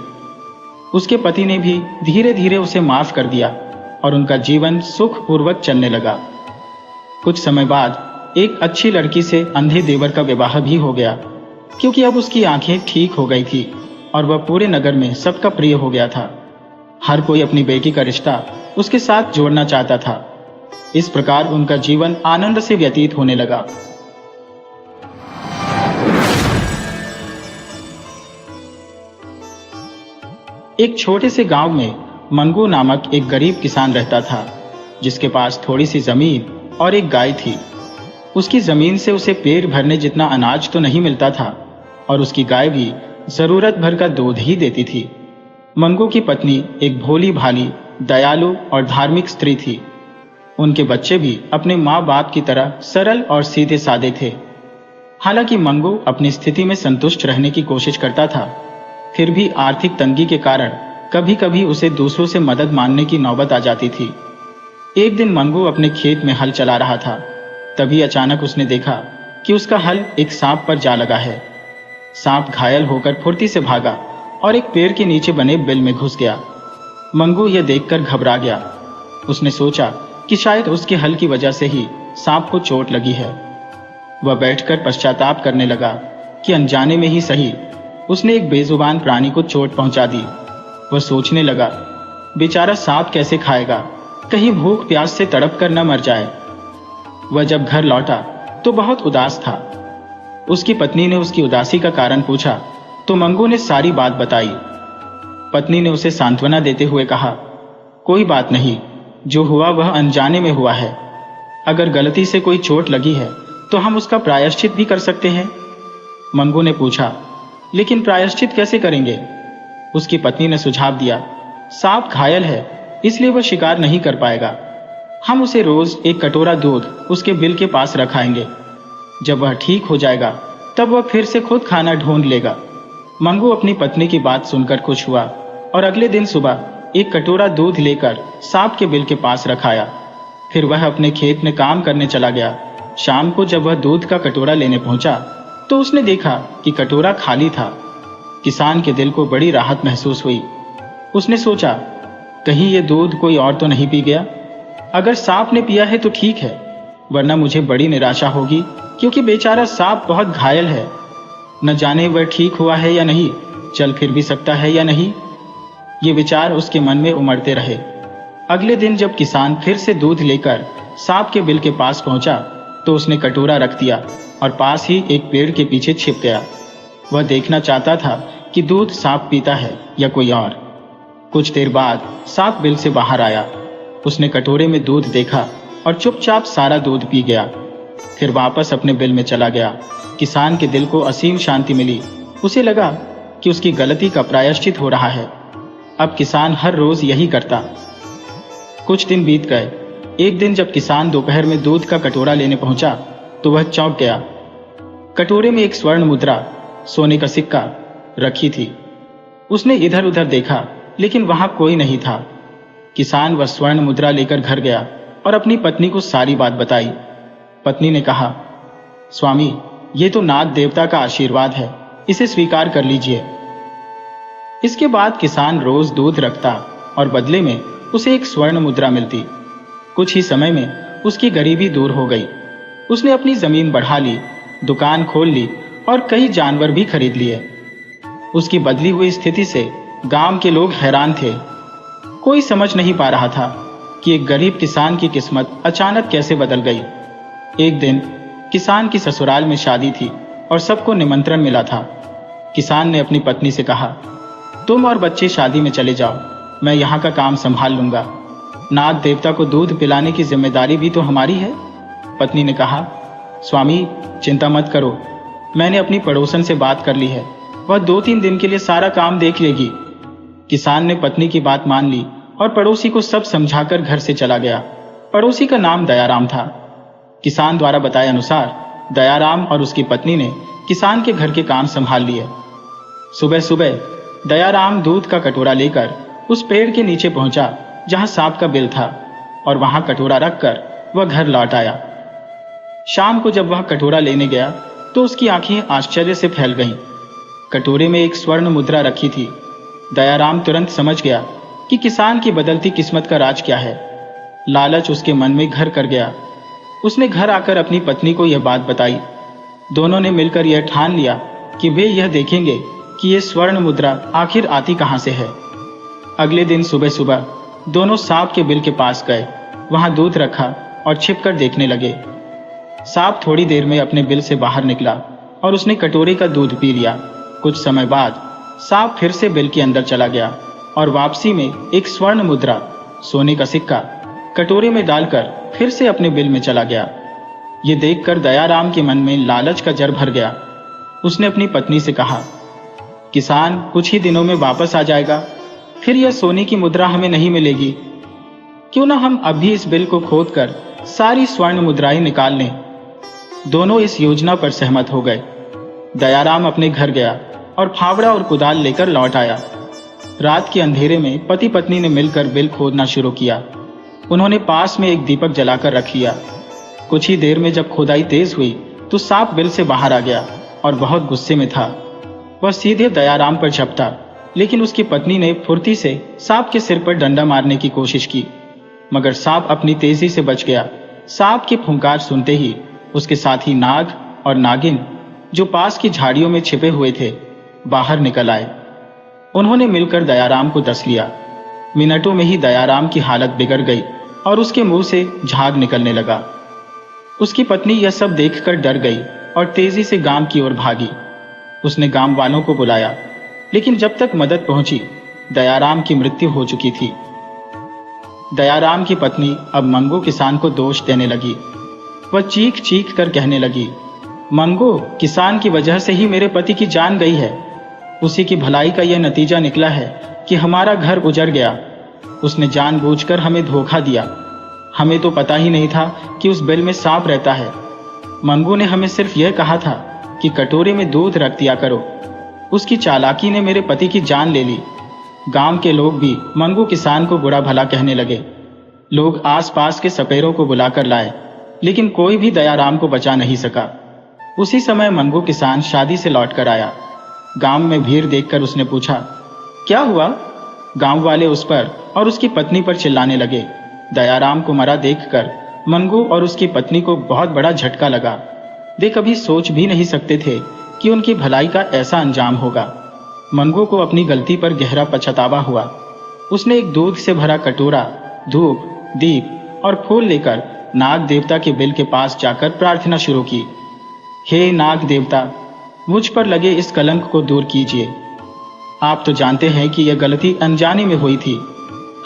उसके पति ने भी धीरे धीरे उसे माफ कर दिया और उनका जीवन सुखपूर्वक चलने लगा। कुछ समय बाद एक अच्छी लड़की से अंधे देवर का विवाह भी हो गया, क्योंकि अब उसकी आंखें ठीक हो गई थी और वह पूरे नगर में सबका प्रिय हो गया था। हर कोई अपनी बेटी का रिश्ता उसके साथ जोड़ना चाहता था। इस प्रकार उनका जीवन आनंद से व्यतीत होने लगा। एक छोटे से गांव में मंगू नामक एक गरीब किसान रहता था, जिसके पास थोड़ी सी जमीन और एक गाय थी। उसकी जमीन से उसे पेट भरने जितना अनाज तो नहीं मिलता था और उसकी गाय भी जरूरत भर का दूध ही देती थी। मंगू की पत्नी एक भोली भाली, दयालु और धार्मिक स्त्री थी। उनके बच्चे भी अपने माँ बाप की तरह सरल और सीधे सादे थे। हालांकि मंगू अपनी स्थिति में संतुष्ट रहने की कोशिश करता था, फिर भी आर्थिक तंगी के कारण कभी कभी उसे दूसरों से मदद मांगने की नौबत आ जाती थी। एक दिन मंगू अपने खेत में हल चला रहा था, तभी अचानक उसने देखा कि उसका हल एक सांप पर जा लगा है। सांप घायल होकर फुर्ती से भागा और एक पेड़ के नीचे बने बिल में घुस गया। मंगू यह देखकर घबरा गया। उसने सोचा कि शायद उसके हल की वजह से ही सांप को चोट लगी है। वह बैठकर पश्चाताप करने लगा कि अनजाने में ही सही उसने एक बेजुबान प्राणी को चोट पहुंचा दी। वह सोचने लगा, बेचारा सांप कैसे खाएगा, कहीं भूख प्यास से तड़प कर न मर जाए। वह जब घर लौटा तो बहुत उदास था। उसकी पत्नी ने उसकी उदासी का कारण पूछा तो मंगू ने सारी बात बताई। पत्नी ने उसे सांत्वना देते हुए कहा, कोई बात नहीं, जो हुआ वह अनजाने में हुआ है। अगर गलती से कोई चोट लगी है तो हम उसका प्रायश्चित भी कर सकते हैं। मंगू ने पूछा, लेकिन प्रायश्चित कैसे करेंगे? उसकी पत्नी ने सुझाव दिया, सांप घायल है, इसलिए वह शिकार नहीं कर पाएगा। हम उसे रोज एक कटोरा दूध उसके बिल के पास रखाएंगे। जब वह ठीक हो जाएगा तब वह फिर से खुद खाना ढूंढ लेगा। मंगू अपनी पत्नी की बात सुनकर खुश हुआ और अगले दिन सुबह एक कटोरा दूध लेकर सांप के बिल के पास रखाया। फिर वह अपने खेत में काम करने चला गया। शाम को जब वह दूध का कटोरा लेने पहुंचा तो उसने देखा कि कटोरा खाली था। किसान के दिल को बड़ी राहत महसूस हुई। उसने सोचा, कहीं ये दूध कोई और तो नहीं पी गया? अगर सांप ने पिया है तो ठीक है, वरना मुझे बड़ी निराशा होगी, क्योंकि बेचारा सांप बहुत घायल है। न जाने वह ठीक हुआ है या नहीं, चल फिर भी सकता है या नहीं। ये विचार उसके मन में उमड़ते रहे। अगले दिन जब किसान फिर से दूध लेकर सांप के बिल के पास पहुंचा तो उसने कटोरा रख दिया और पास ही एक पेड़ के पीछे छिप गया। वह देखना चाहता था कि दूध सांप पीता है या कोई और। कुछ देर बाद सांप बिल से बाहर आया। उसने कटोरे में दूध देखा और चुपचाप सारा दूध पी गया। फिर वापस अपने बिल में चला गया। किसान के दिल को असीम शांति मिली। उसे लगा कि उसकी गलती का प्रायश्चित हो रहा है। अब किसान हर रोज यही करता। कुछ दिन बीत गए। एक दिन जब किसान दोपहर में दूध का कटोरा लेने पहुंचा तो वह चौंक गया। कटोरे में एक स्वर्ण मुद्रा, सोने का सिक्का रखी थी। उसने इधर उधर देखा, लेकिन वहां कोई नहीं था। किसान वह स्वर्ण मुद्रा लेकर घर गया और अपनी पत्नी को सारी बात बताई। पत्नी ने कहा, स्वामी, ये तो नाग देवता का आशीर्वाद है, इसे स्वीकार कर लीजिए। इसके बाद किसान रोज दूध रखता और बदले में उसे एक स्वर्ण मुद्रा मिलती। कुछ ही समय में उसकी गरीबी दूर हो गई। उसने अपनी जमीन बढ़ा ली, दुकान खोल ली और कई जानवर भी खरीद लिए। उसकी बदली हुई स्थिति से गांव के लोग हैरान थे। कोई समझ नहीं पा रहा था कि एक गरीब किसान की किस्मत अचानक कैसे बदल गई। एक दिन किसान की ससुराल में शादी थी और सबको निमंत्रण मिला था। किसान ने अपनी पत्नी से कहा, तुम और बच्चे शादी में चले जाओ, मैं यहाँ का काम संभाल लूंगा। नाग देवता को दूध पिलाने की जिम्मेदारी भी तो हमारी है। पत्नी ने कहा, स्वामी, चिंता मत करो, मैंने अपनी पड़ोसन से बात कर ली है, वह 2-3 दिन के लिए सारा काम देख लेगी। किसान ने पत्नी की बात मान ली और पड़ोसी को सब समझाकर घर से चला गया। पड़ोसी का नाम दयाराम था। किसान द्वारा बताए अनुसार दयाराम और उसकी पत्नी ने किसान के घर के काम संभाल लिए। सुबह सुबह दयाराम दूध का कटोरा लेकर उस पेड़ के नीचे पहुंचा जहां सांप का बिल था और वहां कटोरा रखकर वह घर लौट आया। शाम को जब वह कटोरा लेने गया तो उसकी आंखें आश्चर्य से फैल गईं। कटोरे में एक स्वर्ण मुद्रा रखी थी। दयाराम तुरंत समझ गया कि किसान की बदलती किस्मत का राज क्या है। लालच उसके मन में घर कर गया। उसने घर आकर अपनी पत्नी को यह बात बताई। दोनों ने मिलकर यह ठान लिया कि वे यह देखेंगे कि यह स्वर्ण मुद्रा आखिर आती कहां से है। अगले दिन सुबह सुबह दोनों सांप के बिल के पास गए, वहां दूध रखा और छिपकर देखने लगे। सांप थोड़ी देर में अपने बिल से बाहर निकला और उसने कटोरे का दूध पी लिया। कुछ समय बाद सांप फिर से बिल के अंदर चला गया और वापसी में एक स्वर्ण मुद्रा, सोने का सिक्का, कटोरे में डालकर फिर से अपने बिल में चला गया। ये देखकर दयाराम के मन में लालच का जर भर गया। उसने अपनी पत्नी से कहा, किसान कुछ ही दिनों में वापस आ जाएगा, फिर यह सोने की मुद्रा हमें नहीं मिलेगी। क्यों ना हम अभी इस बिल को खोदकर सारी स्वर्ण मुद्राएं निकाल लें। दोनों इस योजना पर सहमत हो गए। दयाराम अपने घर गया और फावड़ा और कुदाल लेकर लौट आया। रात के अंधेरे में पति पत्नी ने मिलकर बिल खोदना शुरू किया। उन्होंने पास में एक दीपक जलाकर रख लिया। कुछ ही देर में जब खुदाई तेज हुई तो सांप बिल से बाहर आ गया और बहुत गुस्से में था। वह सीधे दयाराम पर झपटा, लेकिन उसकी पत्नी ने फुर्ती से सांप के सिर पर डंडा मारने की कोशिश की, मगर सांप अपनी तेजी से बच गया। सांप की फुंकार सुनते ही उसके साथी नाग और नागिन, जो पास की झाड़ियों में छिपे हुए थे, बाहर निकल आए। उन्होंने मिलकर दयाराम को डस लिया। मिनटों में ही दयाराम की हालत बिगड़ गई और उसके मुंह से झाग निकलने लगा। उसकी पत्नी यह सब देखकर डर गई और तेजी से गांव की ओर भागी। उसने गांव वालों को बुलाया, लेकिन जब तक मदद पहुंची, दयाराम की मृत्यु हो चुकी थी। दयाराम की पत्नी अब मंगू किसान को दोष देने लगी। वह चीख चीख कर कहने लगी, मंगू किसान की वजह से ही मेरे पति की जान गई है। उसी की भलाई का यह नतीजा निकला है कि हमारा घर उजड़ गया। उसने जानबूझकर हमें धोखा दिया। हमें तो पता ही नहीं था कि उस बिल में सांप रहता है। मंगू ने हमें सिर्फ यह कहा था कि कटोरे में दूध रख दिया करो। उसकी चालाकी ने मेरे पति की जान ले ली। गांव के लोग भी मंगू किसान को बुरा भला कहने लगे। लोग आसपास के सपेरों को बुलाकर लाए, लेकिन कोई भी दयाराम को बचा नहीं सका। उसी समय मंगू किसान शादी से लौटकर आया। गांव में भीड़ देखकर उसने पूछा, क्या हुआ? गांव वाले उस पर और उसकी पत्नी पर चिल्लाने लगे। दयाराम को मरा देखकर मंगू और उसकी पत्नी को बहुत बड़ा झटका लगा। वे कभी सोच भी नहीं सकते थे कि उनकी भलाई का ऐसा अंजाम होगा। मंगू को अपनी गलती पर गहरा पछतावा हुआ। उसने एक दूध से भरा कटोरा, धूप, दीप और फूल लेकर नाग देवता के बिल के पास जाकर प्रार्थना शुरू की। हे नाग देवता, मुझ पर लगे इस कलंक को दूर कीजिए। आप तो जानते हैं कि यह गलती अनजाने में हुई थी।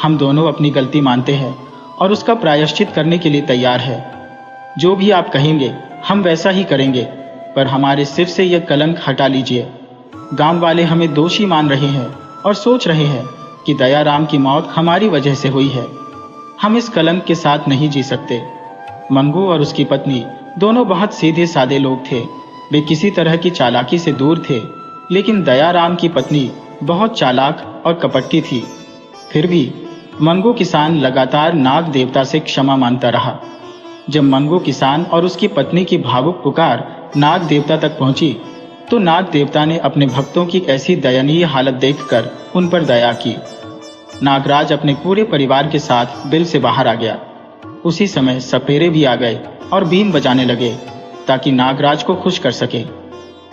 हम दोनों अपनी गलती मानते हैं और उसका प्रायश्चित करने के लिए तैयार है। जो भी आप कहेंगे हम वैसा ही करेंगे, पर हमारे सिर से यह कलंक हटा लीजिए। गांव वाले हमें दोषी मान रहे हैं और सोच रहे हैं कि दयाराम की मौत हमारी वजह से हुई है। हम इस कलंक के साथ नहीं जी सकते। मंगू और उसकी पत्नी दोनों बहुत सीधे सादे लोग थे। वे किसी तरह की चालाकी से दूर थे, लेकिन दयाराम की पत्नी बहुत चालाक और कपटी थी। फिर भी मंगू किसान लगातार नाग देवता से क्षमा मांगता रहा। जब मंगू किसान और उसकी पत्नी की भावुक पुकार नाग देवता तक पहुंची, तो नाग देवता ने अपने भक्तों की ऐसी दयनीय हालत देखकर उन पर दया की। नागराज अपने पूरे परिवार के साथ बिल से बाहर आ गया। उसी समय सपेरे भी आ गए और बीन बजाने लगे ताकि नागराज को खुश कर सके।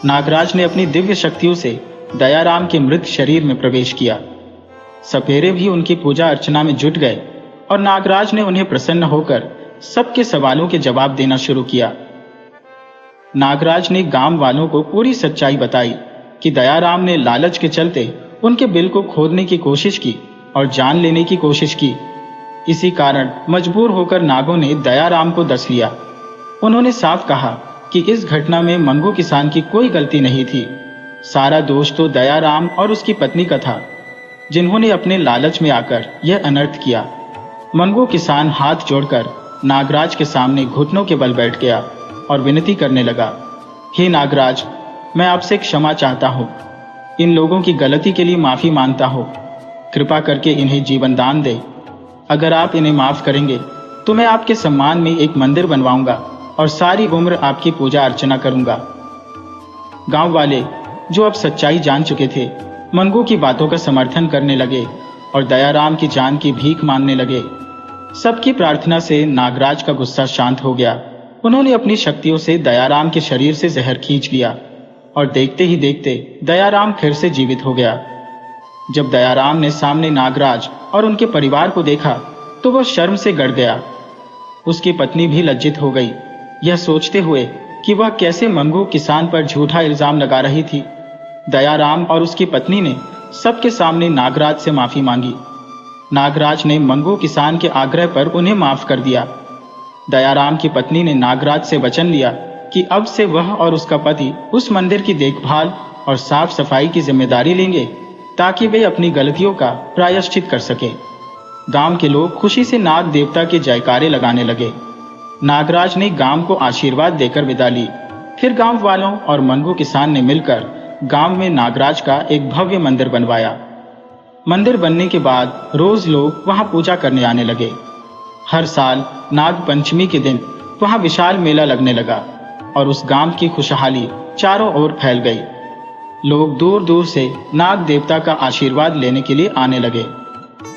नागराज ने अपनी दिव्य शक्तियों से दयाराम के मृत शरीर में प्रवेश किया। सपेरे भी उनकी पूजा अर्चना में जुट गए और नागराज ने उन्हें प्रसन्न होकर सबके सवालों के जवाब देना शुरू किया। नागराज ने गांव वालों को पूरी सच्चाई बताई कि दयाराम ने लालच के चलते उनके बिल को खोदने की कोशिश की और जान लेने की कोशिश की। इसी कारण मजबूर होकर नागों ने दयाराम को डस लिया। उन्होंने साफ कहा कि इस घटना में मंगू किसान की कोई गलती नहीं थी। सारा दोष तो दयाराम और उसकी पत्नी का था, जिन्होंने अपने लालच में आकर यह अनर्थ किया। मंगू किसान हाथ जोड़कर नागराज के सामने घुटनों के बल बैठ गया और विनती करने लगा, हे नागराज, मैं आपसे क्षमा चाहता हूँ। इन लोगों की गलती के लिए माफी मांगता हूँ। कृपा करके इन्हें जीवन दान दे। अगर आप इन्हें माफ करेंगे तो मैं आपके सम्मान में एक मंदिर बनवाऊंगा और सारी उम्र आपकी पूजा अर्चना करूंगा। गांव वाले, जो अब सच्चाई जान चुके थे, मंगू की बातों का समर्थन करने लगे और दयाराम की जान की भीख मांगने लगे। सबकी प्रार्थना से नागराज का गुस्सा शांत हो गया। उन्होंने अपनी शक्तियों से दयाराम के शरीर से जहर खींच लिया और देखते ही देखते दयाराम फिर से जीवित हो गया। जब दयाराम ने सामने नागराज और उनके परिवार को देखा तो वह शर्म से गड़ गया। उसकी पत्नी भी लज्जित हो गई, यह सोचते हुए कि वह कैसे मंगू किसान पर झूठा इल्जाम लगा रही थी। दयाराम और उसकी पत्नी ने सबके सामने नागराज से माफी मांगी। नागराज ने मंगू किसान के आग्रह पर उन्हें माफ कर दिया। दयाराम की पत्नी ने नागराज से वचन लिया कि अब से वह और उसका पति उस मंदिर की देखभाल और साफ सफाई की जिम्मेदारी लेंगे। ताकि वे अपनी गलतियों का प्रायश्चित कर सकें। गांव के लोग खुशी से नाग देवता के जयकारे लगाने लगे। नागराज ने गांव को आशीर्वाद देकर विदा ली। फिर गांव वालों और मंगू किसान ने मिलकर गांव में नागराज का एक भव्य मंदिर बनवाया। मंदिर बनने के बाद रोज लोग वहां पूजा करने आने लगे। हर साल नाग पंचमी के दिन वहां विशाल मेला लगने लगा और उस गांव की खुशहाली चारों ओर फैल गई। लोग दूर दूर से नाग देवता का आशीर्वाद लेने के लिए आने लगे।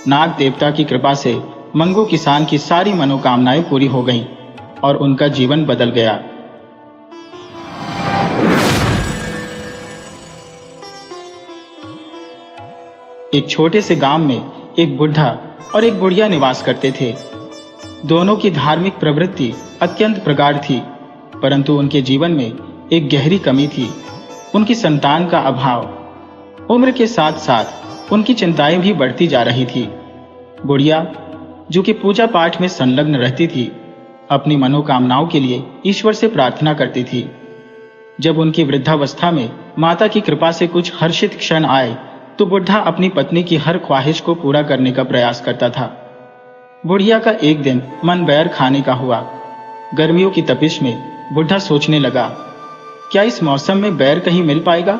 नाग देवता की कृपा से मंगू किसान की सारी मनोकामनाएं पूरी हो गईं और उनका जीवन बदल गया। एक छोटे से गांव में एक बुढ़ा और एक बुढ़िया निवास करते थे। दोनों की धार्मिक प्रवृत्ति अत्यंत प्रगाढ़ थी, परंतु उनके जीवन में एक गहरी कमी थी, उनकी संतान का अभाव। उम्र के साथ साथ उनकी चिंताएं भी बढ़ती जा रही थी। बुढ़िया, जो कि पूजा पाठ में संलग्न रहती थी, अपनी मनोकामनाओं के लिए ईश्वर से प्रार्थना करती थी। जब उनकी वृद्धावस्था में माता की कृपा से कुछ हर्षित क्षण आए तो बुढ़ा अपनी पत्नी की हर ख्वाहिश को पूरा करने का प्रयास करता था। बुढ़िया का एक दिन मन बैर खाने का हुआ। गर्मियों की तपिश में बुढ़ा सोचने लगा, क्या इस मौसम में बैर कहीं मिल पाएगा?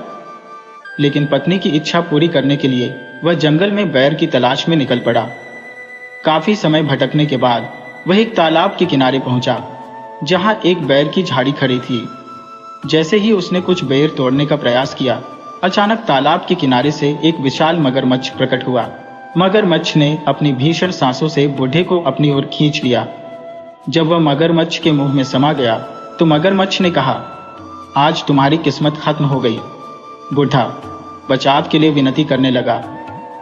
लेकिन पत्नी की इच्छा पूरी करने के लिए वह जंगल में बैर की तलाश में निकल पड़ा। काफी समय भटकने के बाद वह एक तालाब के किनारे पहुंचा, जहां एक बैर की झाड़ी खड़ी थी। जैसे ही उसने कुछ बेर तोड़ने का प्रयास किया, अचानक तालाब के किनारे से एक विशाल मगरमच्छ प्रकट हुआ। मगरमच्छ ने अपनी भीषण सांसों से बूढ़े को अपनी ओर खींच लिया। जब वह मगरमच्छ के मुंह में समा गया तो मगरमच्छ ने कहा, आज तुम्हारी किस्मत खत्म हो गई। बूढ़ा बचाव के लिए विनती करने लगा,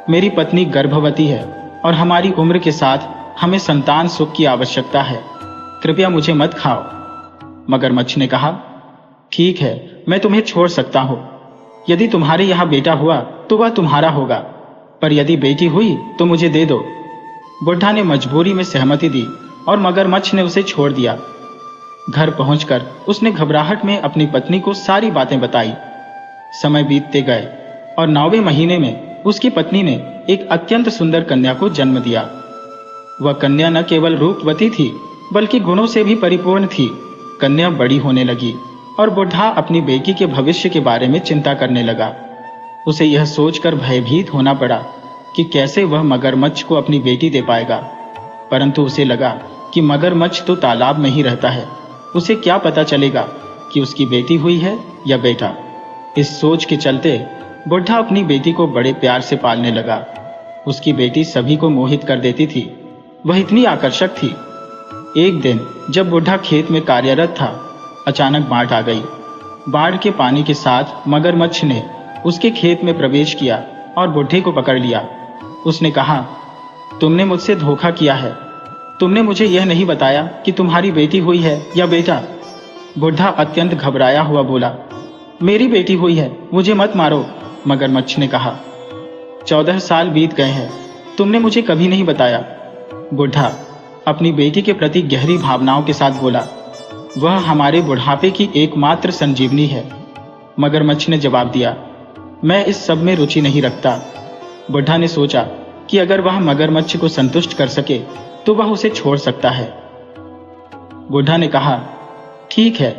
मेरी पत्नी गर्भवती है और हमारी उम्र के साथ हमें संतान सुख की आवश्यकता है, कृपया मुझे मत खाओ। मगरमच्छ ने कहा, ठीक है, मैं तुम्हें छोड़ सकता हूं। यदि तुम्हारे यहां बेटा हुआ तो वह तुम्हारा होगा, पर यदि बेटी हुई तो मुझे दे दो। बुढ़ा ने मजबूरी में सहमति दी और मगरमच्छ ने उसे छोड़ दिया। घर पहुंचकर उसने घबराहट में अपनी पत्नी को सारी बातें बताई। समय बीतते गए और 9वें महीने में उसकी पत्नी ने एक अत्यंत सुंदर कन्या को जन्म दिया। वह कन्या न केवल रूपवती थी बल्कि गुणों से भी परिपूर्ण थी। कन्या बड़ी होने लगी और बुढ़ा अपनी बेटी के भविष्य के बारे में चिंता करने लगा। उसे यह सोचकर भयभीत होना पड़ा कि कैसे वह मगरमच्छ को अपनी बेटी दे पाएगा, परंतु उसे लगा कि मगरमच्छ तो तालाब में ही रहता है, उसे क्या पता चलेगा कि उसकी बेटी हुई है या बेटा। इस सोच के चलते बुढ़ा अपनी बेटी को बड़े प्यार से पालने लगा। उसकी बेटी सभी को मोहित कर देती थी, वह इतनी आकर्षक थी। एक दिन जब बुढ़ा खेत में कार्यरत था, अचानक बाढ़ आ गई। बाढ़ के पानी के साथ मगरमच्छ ने उसके खेत में प्रवेश किया और बुढ़े को पकड़ लिया। उसने कहा, तुमने मुझसे धोखा किया है, तुमने मुझे यह नहीं बताया कि तुम्हारी बेटी हुई है या बेटा। बुढ़ा अत्यंत घबराया हुआ बोला, मेरी बेटी हुई है, मुझे मत मारो। मगरमच्छ ने कहा, 14 साल बीत गए हैं, तुमने मुझे कभी नहीं बताया। बुढ़ा अपनी बेटी के प्रति गहरी भावनाओं के साथ बोला, वह हमारे बुढ़ापे की एकमात्र संजीवनी है। मगरमच्छ ने जवाब दिया, मैं इस सब में रुचि नहीं रखता। बुढ़ा ने सोचा कि अगर वह मगरमच्छ को संतुष्ट कर सके तो वह उसे छोड़ सकता है। बुढ़ा ने कहा, ठीक है,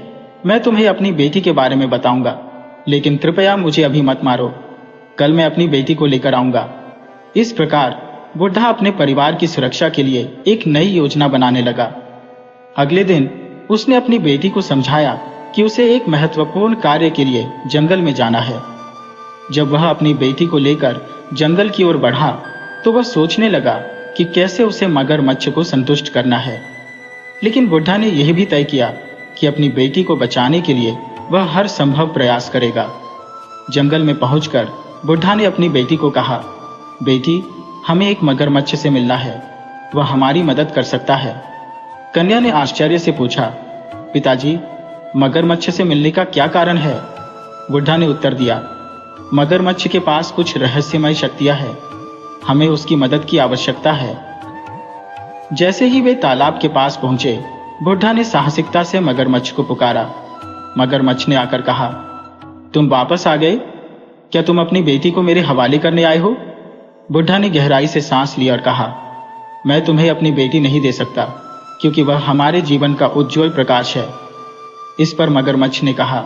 मैं तुम्हें अपनी बेटी के बारे में बताऊंगा, लेकिन कृपया मुझे अभी मत मारो। कल मैं अपनी बेटी को लेकर आऊंगा। इस प्रकार बुढ़ा अपने परिवार की सुरक्षा के लिए एक नई योजना बनाने लगा। अगले दिन उसने अपनी बेटी को समझाया कि उसे एक महत्वपूर्ण कार्य के लिए जंगल में जाना है। जब वह अपनी बेटी को लेकर जंगल की ओर बढ़ा तो वह सोचने लगा कि कैसे उसे मगरमच्छ को संतुष्ट करना है। लेकिन बुढ़ा ने यह भी तय किया कि अपनी बेटी को बचाने के लिए वह हर संभव प्रयास करेगा। जंगल में पहुंचकर बुढ़ा ने अपनी बेटी को कहा, बेटी, हमें एक मगरमच्छ से मिलना है, वह हमारी मदद कर सकता है। कन्या ने आश्चर्य से पूछा, पिताजी, मगरमच्छ से मिलने का क्या कारण है? बुढ़ा ने उत्तर दिया, मगरमच्छ के पास कुछ रहस्यमय शक्तियां हैं, हमें उसकी मदद की आवश्यकता है। जैसे ही वे तालाब के पास पहुंचे, बुढ़ा ने साहसिकता से मगरमच्छ को पुकारा। मगरमच्छ ने आकर कहा, तुम वापस आ गए? क्या तुम अपनी बेटी को मेरे हवाले करने आए हो? बुढ़ा ने गहराई से सांस ली और कहा, मैं तुम्हें अपनी बेटी नहीं दे सकता, क्योंकि वह हमारे जीवन का उज्ज्वल प्रकाश है। इस पर मगरमच्छ ने कहा,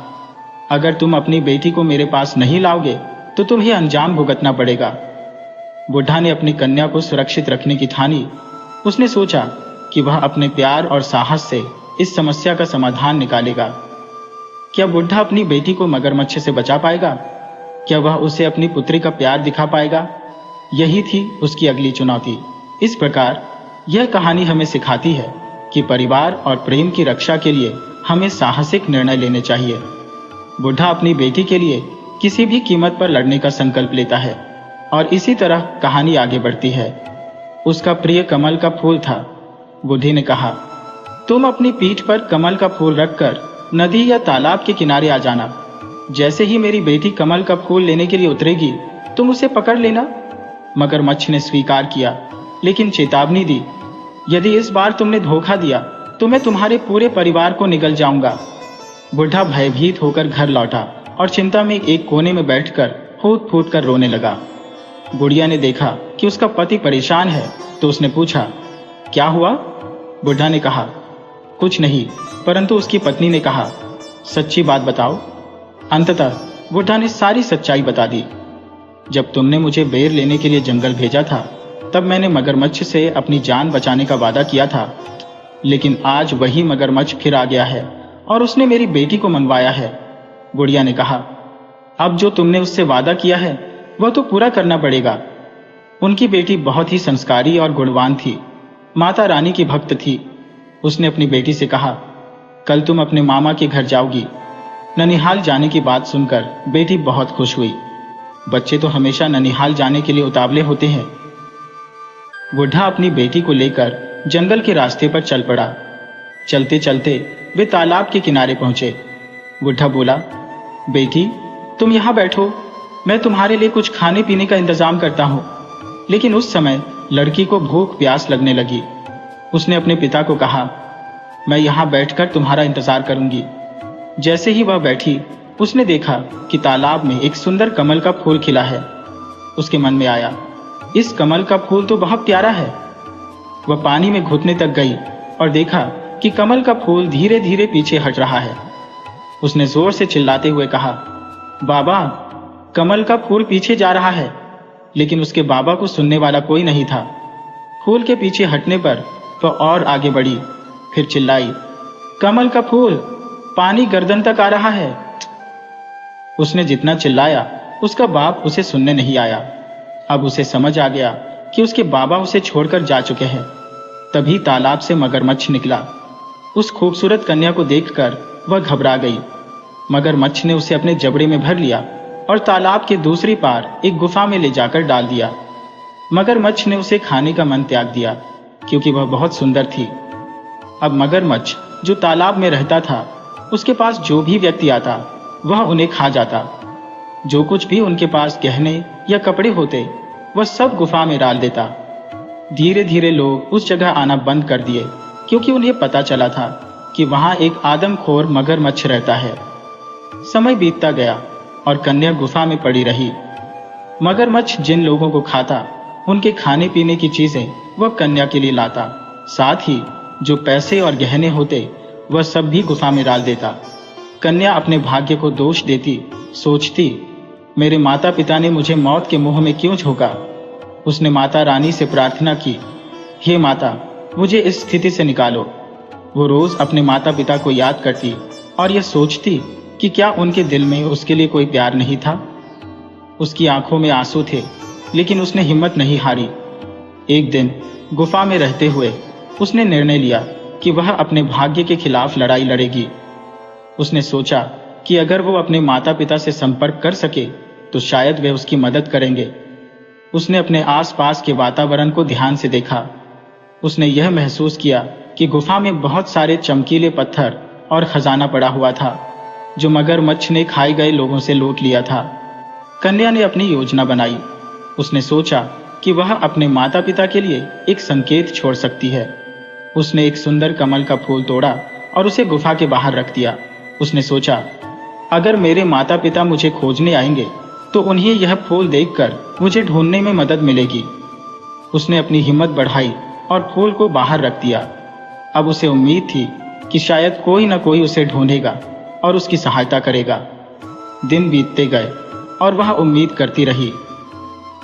अगर तुम अपनी बेटी को मेरे पास नहीं लाओगे तो तुम्हें अंजाम भुगतना पड़ेगा। बुढ़ा ने अपनी कन्या को सुरक्षित रखने की ठानी। उसने सोचा कि वह अपने प्यार और साहस से इस समस्या का समाधान निकालेगा। क्या बुढ़ा अपनी बेटी को मगरमच्छ से बचा पाएगा? क्या वह उसे अपनी पुत्री का प्यार दिखा पाएगा? यही थी उसकी अगली चुनौती। इस प्रकार यह कहानी हमें सिखाती है कि परिवार और प्रेम की रक्षा के लिए हमें साहसिक निर्णय लेने चाहिए। बुढ़ा अपनी बेटी के लिए किसी भी कीमत पर लड़ने का संकल्प लेता है और इसी तरह कहानी आगे बढ़ती है। उसका प्रिय कमल का फूल था। बूढ़ी ने कहा, तुम अपनी पीठ पर कमल का फूल रखकर नदी या तालाब के किनारे आ जाना। जैसे ही मेरी बेटी कमल का फूल लेने के लिए उतरेगी, तुम उसे पकड़ लेना। मगरमच्छ ने स्वीकार किया, लेकिन चेतावनी दी, यदि इस बार तुमने धोखा दिया तो मैं तुम्हारे पूरे परिवार को निगल जाऊंगा। बुढ़ा भयभीत होकर घर लौटा और चिंता में एक कोने में बैठकर फूट फूट कर रोने लगा। बुढ़िया ने देखा कि उसका पति परेशान है तो उसने पूछा, क्या हुआ? बुढ़ा ने कहा, कुछ नहीं, परंतु उसकी पत्नी ने कहा, सच्ची बात बताओ। अंततः बुढ़ा ने सारी सच्चाई बता दी। जब तुमने मुझे बेर लेने के लिए जंगल भेजा था, तब मैंने मगरमच्छ से अपनी जान बचाने का वादा किया था, लेकिन आज वही मगरमच्छ फिर आ गया है और उसने मेरी बेटी को मनवाया है। बुढ़िया ने कहा, अब जो तुमने उससे वादा किया है वह तो पूरा करना पड़ेगा। उनकी बेटी बहुत ही संस्कारी और गुणवान थी, माता रानी की भक्त थी। उसने अपनी बेटी से कहा, कल तुम अपने मामा के घर जाओगी। ननिहाल जाने की बात सुनकर बेटी बहुत खुश हुई। बच्चे तो हमेशा ननिहाल जाने के लिए उतावले होते हैं। बुढ़ा अपनी बेटी को लेकर जंगल के रास्ते पर चल पड़ा। चलते चलते वे तालाब के किनारे पहुंचे। बुढ़ा बोला, बेटी तुम यहाँ बैठो, मैं तुम्हारे लिए कुछ खाने पीने का इंतजाम करता हूँ। लेकिन उस समय लड़की को भूख प्यास लगने लगी। उसने अपने पिता को कहा, मैं यहाँ बैठकर तुम्हारा इंतजार करूंगी। जैसे ही वह बैठी, उसने देखा कि तालाब में एक सुंदर कमल का फूल खिला है। उसके मन में आया, इस कमल का फूल तो बहुत प्यारा है। वह पानी में घुटने तक गई और देखा कि कमल का फूल धीरे धीरे पीछे हट रहा है। उसने जोर से चिल्लाते हुए कहा, बाबा, कमल का फूल पीछे जा रहा है। लेकिन उसके बाबा को सुनने वाला कोई नहीं था। फूल के पीछे हटने पर वह और आगे बढ़ी, फिर चिल्लाई, कमल का फूल, पानी गर्दन तक आ रहा है। उसने जितना चिल्लाया, उसका बाप उसे सुनने नहीं आया। अब उसे समझ आ गया कि उसके बाबा उसे छोड़कर जा चुके हैं। तभी तालाब से मगरमच्छ निकला। उस खूबसूरत कन्या को देखकर वह घबरा गई। मगरमच्छ ने उसे अपने जबड़े में भर लिया और तालाब के दूसरी पार एक गुफा में ले जाकर डाल दिया। मगरमच्छ ने उसे खाने का मन त्याग दिया, क्योंकि वह बहुत सुंदर थी। अब मगरमच्छ जो तालाब में रहता था, उसके पास जो भी व्यक्ति आता वह उन्हें खा जाता। जो कुछ भी उनके पास गहने या कपड़े होते वह सब गुफा में डाल देता। धीरे धीरे लोग उस जगह आना बंद कर दिए, क्योंकि उन्हें पता चला था कि वहां एक आदमखोर मगरमच्छ रहता है। समय बीतता गया और कन्या गुफा में पड़ी रही। मगरमच्छ जिन लोगों को खाता, उनके खाने पीने की चीजें वह कन्या के लिए लाता। साथ ही जो पैसे और गहने होते वह सब भी गुफा में डाल देता। कन्या अपने भाग्य को दोष देती, सोचती, मेरे माता पिता ने मुझे मौत के मुंह में क्यों झोंका। उसने माता रानी से प्रार्थना की, हे माता, मुझे इस स्थिति से निकालो। वो रोज अपने माता पिता को याद करती और यह सोचती कि क्या उनके दिल में उसके लिए कोई प्यार नहीं था। उसकी आंखों में आंसू थे, लेकिन उसने हिम्मत नहीं हारी। एक दिन गुफा में रहते हुए उसने निर्णय लिया कि वह अपने भाग्य के खिलाफ लड़ाई लड़ेगी। उसने सोचा कि अगर वो अपने माता पिता से संपर्क कर सके तो शायद वे उसकी मदद करेंगे। उसने अपने आसपास के वातावरण को ध्यान से देखा। उसने यह महसूस किया कि गुफा में बहुत सारे चमकीले पत्थर और खजाना पड़ा हुआ था, जो मगरमच्छ ने खाए गए लोगों से लूट लिया था। कन्या ने अपनी योजना बनाई। उसने सोचा कि वह अपने माता पिता के लिए एक संकेत छोड़ सकती है। उसने एक सुंदर कमल का फूल तोड़ा और उसे गुफा के बाहर रख दिया। उसने सोचा, अगर मेरे माता पिता मुझे खोजने आएंगे तो उन्हें यह फूल देखकर मुझे ढूंढने में मदद मिलेगी। उसने अपनी हिम्मत बढ़ाई और फूल को बाहर रख दिया। अब उसे उम्मीद थी कि शायद कोई न कोई उसे ढूंढेगा और उसकी सहायता करेगा। दिन बीतते गए और वह उम्मीद करती रही।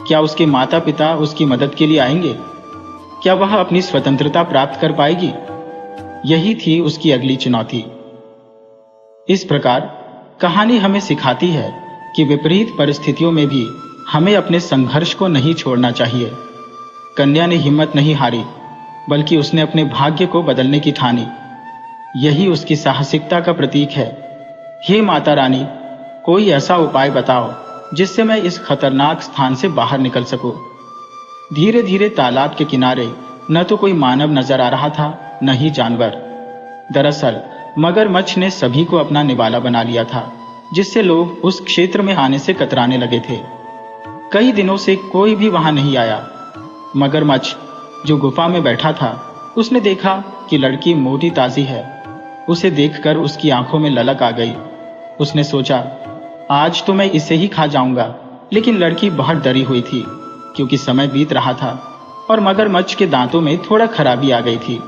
क्या उसके माता पिता उसकी मदद के लिए आएंगे? क्या वह अपनी स्वतंत्रता प्राप्त कर पाएगी? यही थी उसकी अगली चुनौती। इस प्रकार कहानी हमें सिखाती है कि विपरीत परिस्थितियों में भी हमें अपने संघर्ष को नहीं छोड़ना चाहिए। कन्या ने हिम्मत नहीं हारी, बल्कि उसने अपने भाग्य को बदलने की ठानी। यही उसकी साहसिकता का प्रतीक है। हे माता रानी, कोई ऐसा उपाय बताओ जिससे मैं इस खतरनाक स्थान से बाहर निकल सकूं। धीरे धीरे तालाब के किनारे न तो कोई मानव नजर आ रहा था, न ही जानवर। दरअसल मगरमच्छ ने सभी को अपना निवाला बना लिया था, जिससे लोग उस क्षेत्र में आने से कतराने लगे थे। कई दिनों से कोई भी वहां नहीं आया। मगरमच्छ जो गुफा में बैठा था, उसने देखा कि लड़की मोटी ताजी है। उसे देखकर उसकी आंखों में ललक आ गई। उसने सोचा, आज तो मैं इसे ही खा जाऊंगा। लेकिन लड़की बहुत डरी हुई थी, क्योंकि समय बीत रहा था और मगरमच्छ के दांतों में थोड़ा खराबी आ गई थी।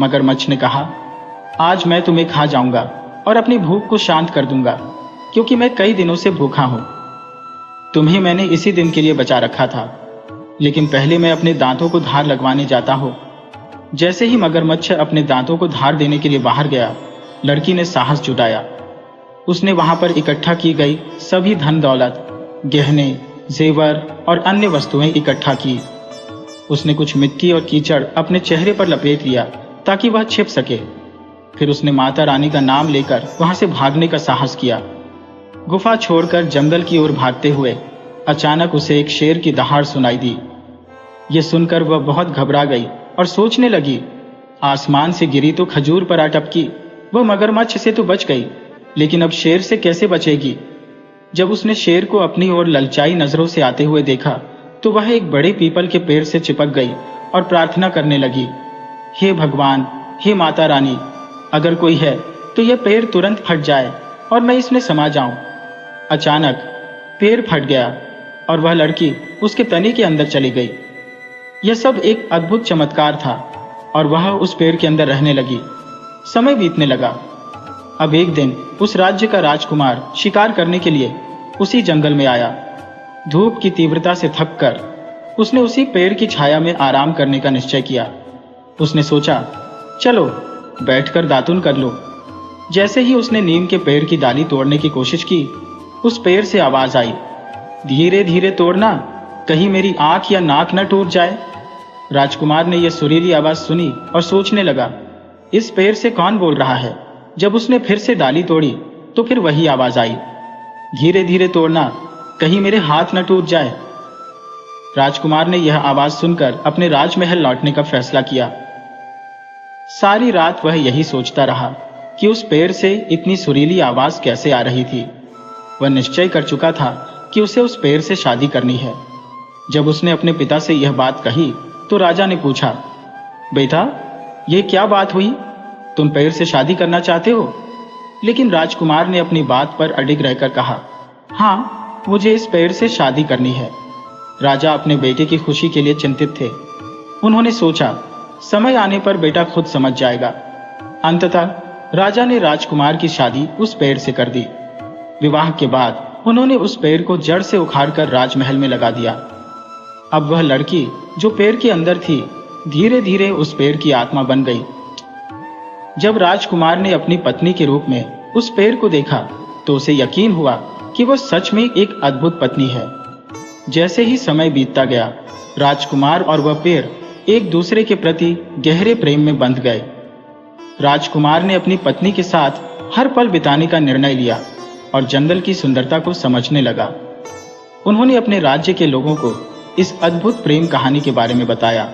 मगरमच्छ ने कहा, आज मैं तुम्हें खा जाऊंगा और अपनी भूख को शांत कर दूंगा, क्योंकि मैं कई दिनों से भूखा हूं। तुम्हें मैंने इसी दिन के लिए बचा रखा था, लेकिन पहले मैं अपने दांतों को धार लगवाने जाता हूं। जैसे ही मगरमच्छ अपने दांतों को धार देने के लिए बाहर गया, लड़की ने साहस जुटाया। उसने वहां पर इकट्ठा की गई सभी धन दौलत, गहने, जेवर और अन्य वस्तुएं इकट्ठा की। उसने कुछ मिट्टी और कीचड़ अपने चेहरे पर लपेट लिया ताकि वह छिप सके। फिर उसने माता रानी का नाम लेकर वहां से भागने का साहस किया। गुफा छोड़कर जंगल की ओर भागते हुए अचानक उसे एक शेर की दहाड़ सुनाई दी। यह सुनकर वह बहुत घबरा गई और सोचने लगी, आसमान से गिरी तो खजूर पर आ टपकी। वह मगरमच्छ से तो बच गई, लेकिन अब शेर से कैसे बचेगी? जब उसने शेर को अपनी ओर ललचाई नजरों से आते हुए देखा, तो वह एक बड़े पीपल के पेड़ से चिपक गई और प्रार्थना करने लगी, हे भगवान, हे माता रानी, अगर कोई है तो यह पेड़ तुरंत फट जाए और मैं इसमें समा जाऊं। अचानक पेड़ फट गया और वह लड़की उसके तने के अंदर चली गई। यह सब एक अद्भुत चमत्कार था और वह उस पेड़ के अंदर रहने लगी। समय बीतने लगा। अब एक दिन उस राज्य का राजकुमार शिकार करने के लिए उसी जंगल में आया। धूप की तीव्रता से थककर उसने उसी पेड़ की छाया में आराम करने का निश्चय किया। उसने सोचा, चलो बैठकर दातुन कर लो। जैसे ही उसने नीम के पेड़ की डाली तोड़ने की कोशिश की, उस पेड़ से आवाज आई, धीरे धीरे तोड़ना, कहीं मेरी आंख या नाक न टूट जाए। राजकुमार ने यह सुरीली आवाज सुनी और सोचने लगा, इस पेड़ से कौन बोल रहा है। जब उसने फिर से डाली तोड़ी तो फिर वही आवाज आई, धीरे धीरे तोड़ना, कहीं मेरे हाथ न टूट जाए। राजकुमार ने यह आवाज सुनकर अपने राजमहल लौटने का फैसला किया। सारी रात वह यही सोचता रहा कि उस पेड़ से इतनी सुरीली आवाज कैसे आ रही थी। वह निश्चय कर चुका था कि उसे उस पेड़ से शादी करनी है। जब उसने अपने पिता से यह बात कही तो राजा ने पूछा, बेटा, यह क्या बात हुई? तुम पेड़ से शादी करना चाहते हो? लेकिन राजकुमार ने अपनी बात पर अडिग रहकर कहा, हाँ, मुझे इस पेड़ से शादी करनी है। राजा अपने बेटे की खुशी के लिए चिंतित थे। उन्होंने सोचा, समय आने पर बेटा खुद समझ जाएगा। अंततः राजा ने राजकुमार की शादी उस पेड़ से कर दी। विवाह के बाद उन्होंने उस पेड़ को जड़ से उखाड़कर राजमहल में लगा दिया। अब वह लड़की जो पेड़ के अंदर थी, धीरे धीरे उस पेड़ की आत्मा बन गई। जब राजकुमार ने अपनी पत्नी के रूप में उस पेड़ को देखा तो उसे यकीन हुआ कि वह सच में एक अद्भुत पत्नी है। जैसे ही समय बीतता गया, राजकुमार और वह पेड़ एक दूसरे के प्रति गहरे प्रेम में बंध गए। राजकुमार ने अपनी पत्नी के साथ हर पल बिताने का निर्णय लिया और जंगल की सुंदरता को समझने लगा। उन्होंने अपने राज्य के लोगों को इस अद्भुत प्रेम कहानी के बारे में बताया।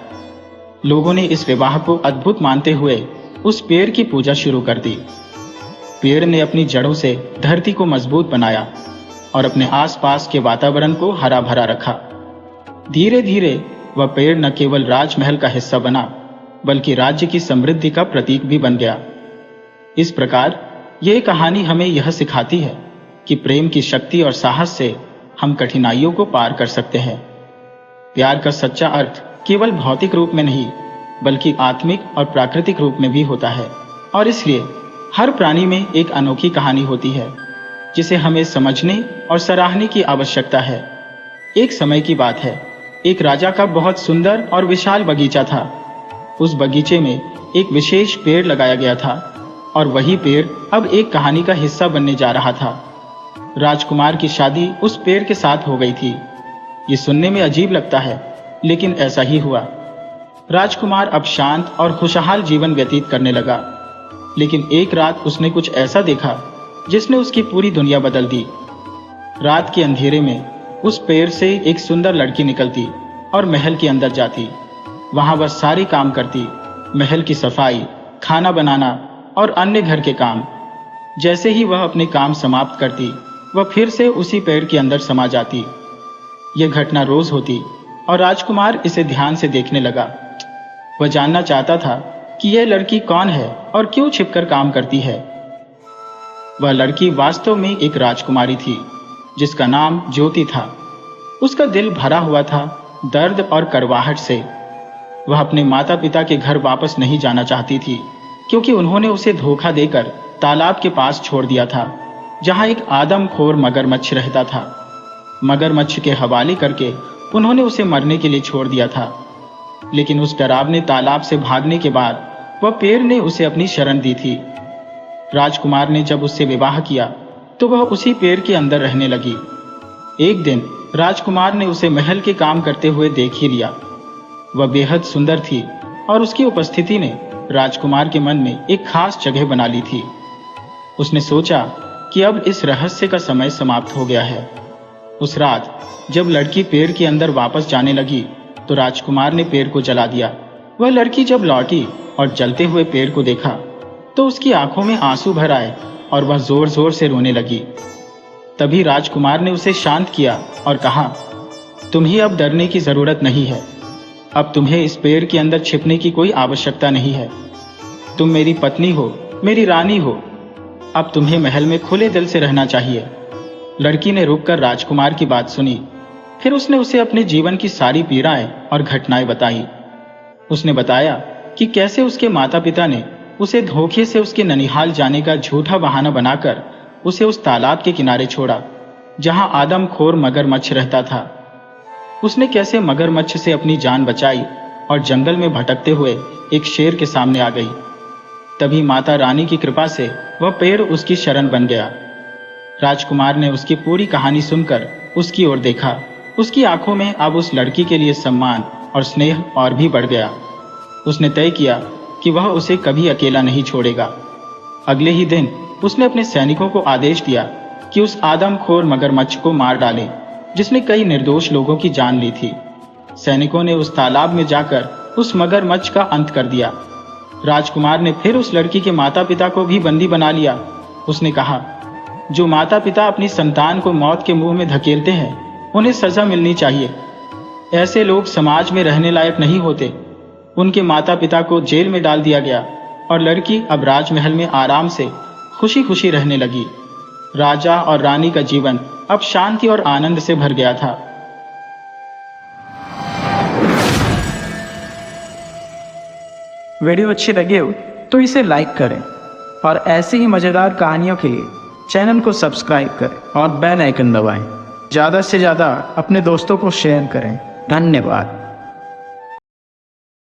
लोगों ने इस विवाह को अद्भुत मानते हुए उस पेड़ की पूजा शुरू कर दी। पेड़ ने अपनी जड़ों से धरती को मजबूत बनाया और अपने आसपास के वातावरण को हरा भरा रखा। धीरे धीरे वह पेड़ न केवल राजमहल का हिस्सा बना, बल्कि राज्य की समृद्धि का प्रतीक भी बन गया। इस प्रकार यह कहानी हमें यह सिखाती है कि प्रेम की शक्ति और साहस से हम कठिनाइयों को पार कर सकते हैं। प्यार का सच्चा अर्थ केवल भौतिक रूप में नहीं, बल्कि आत्मिक और प्राकृतिक रूप में भी होता है। और इसलिए हर प्राणी में एक अनोखी कहानी होती है जिसे हमें समझने और सराहने की आवश्यकता है। एक समय की बात है, एक राजा का बहुत सुंदर और विशाल बगीचा था। उस बगीचे में एक विशेष पेड़ लगाया गया था और वही पेड़ अब एक कहानी का हिस्सा बनने जा रहा था। राजकुमार की शादी उस पेड़ के साथ हो गई थी। ये सुनने में अजीब लगता है, लेकिन ऐसा ही हुआ। राजकुमार अब शांत और खुशहाल जीवन व्यतीत करने लगा। लेकिन एक रात उसने कुछ ऐसा देखा जिसने उसकी पूरी दुनिया बदल दी। रात के अंधेरे में उस पेड़ से एक सुंदर लड़की निकलती और महल के अंदर जाती। वहां वह सारे काम करती, महल की सफाई, खाना बनाना और अन्य घर के काम। जैसे ही वह अपने काम समाप्त करती, वह फिर से उसी पेड़ के अंदर समा जाती। यह घटना रोज होती और राजकुमार इसे ध्यान से देखने लगा। वह जानना चाहता था कि यह लड़की कौन है और क्यों छिपकर काम करती है। वह लड़की वास्तव में एक राजकुमारी थी जिसका नाम ज्योति था। उसका दिल भरा हुआ था दर्द और कड़वाहट से। वह अपने माता पिता के घर वापस नहीं जाना चाहती थी, क्योंकि उन्होंने उसे धोखा देकर तालाब के पास छोड़ दिया था, जहां एक आदमखोर मगरमच्छ रहता था। मगरमच्छ के हवाले करके उन्होंने उसे मरने के लिए छोड़ दिया था। लेकिन उस डरावने तालाब से भागने के बाद वह पेड़ ने उसे अपनी शरण दी थी। राजकुमार ने जब उससे विवाह किया तो वह उसी पेड़ के अंदर रहने लगी। एक दिन राजकुमार ने उसे महल के काम करते हुए देख ही लिया। वह बेहद सुंदर थी और उसकी उपस्थिति ने राजकुमार के मन में एक खास जगह बना ली थी। उसने सोचा कि अब इस रहस्य का समय समाप्त हो गया है। उस रात जब लड़की पेड़ के अंदर वापस जाने लगी तो राजकुमार ने पेड़ को जला दिया। वह लड़की जब लौटी और जलते हुए पेड़ को देखा तो उसकी आंखों में आंसू भर आए और वह जोर जोर से रोने लगी। तभी राजकुमार ने उसे शांत किया और कहा, तुम्हें अब डरने की जरूरत नहीं है। अब तुम्हें इस पेड़ के अंदर छिपने की कोई आवश्यकता नहीं है। तुम मेरी पत्नी हो, मेरी रानी हो। अब तुम्हें महल में खुले दिल से रहना चाहिए। लड़की ने रुककर राजकुमार की बात सुनी। फिर उसने उसे अपने जीवन की सारी पीड़ाएं और घटनाएं बताई। उसने बताया कि कैसे उसके माता पिता ने उसे धोखे से उसके ननिहाल जाने का झूठा बहाना बनाकर उसे उस तालाब के किनारे छोड़ा, जहां आदमखोर मगरमच्छ रहता था। उसने कैसे मगरमच्छ से अपनी जान बचाई और जंगल में भटकते हुए एक शेर के सामने आ गई। तभी माता रानी की कृपा से वह पेड़ उसकी शरण बन गया। राजकुमार ने उसकी पूरी कहानी सुनकर उसकी ओर देखा। उसकी आंखों में अब उस लड़की के लिए सम्मान और स्नेह और भी बढ़ गया। उसने तय किया कि वह उसे कभी अकेला नहीं छोड़ेगा। अगले ही दिन उसने अपने सैनिकों को आदेश दिया कि उस आदमखोर मगरमच्छ को मार डालें, जिसने कई निर्दोष लोगों की जान ली थी। सैनिकों ने उस तालाब में जाकर उस मगरमच्छ का अंत कर दिया। राजकुमार ने फिर उस लड़की के माता पिता को भी बंदी बना लिया। उसने कहा, जो माता पिता अपनी संतान को मौत के मुंह में धकेलते हैं, उन्हें सजा मिलनी चाहिए। ऐसे लोग समाज में रहने लायक नहीं होते। उनके माता पिता को जेल में डाल दिया गया और लड़की अब राजमहल में आराम से खुशी खुशी रहने लगी। राजा और रानी का जीवन अब शांति और आनंद से भर गया था। वीडियो अच्छी लगे हो तो इसे लाइक करें और ऐसी ही मज़ेदार कहानियों के लिए चैनल को सब्सक्राइब करें और बेल आइकन दबाएं। ज़्यादा से ज़्यादा अपने दोस्तों को शेयर करें। धन्यवाद।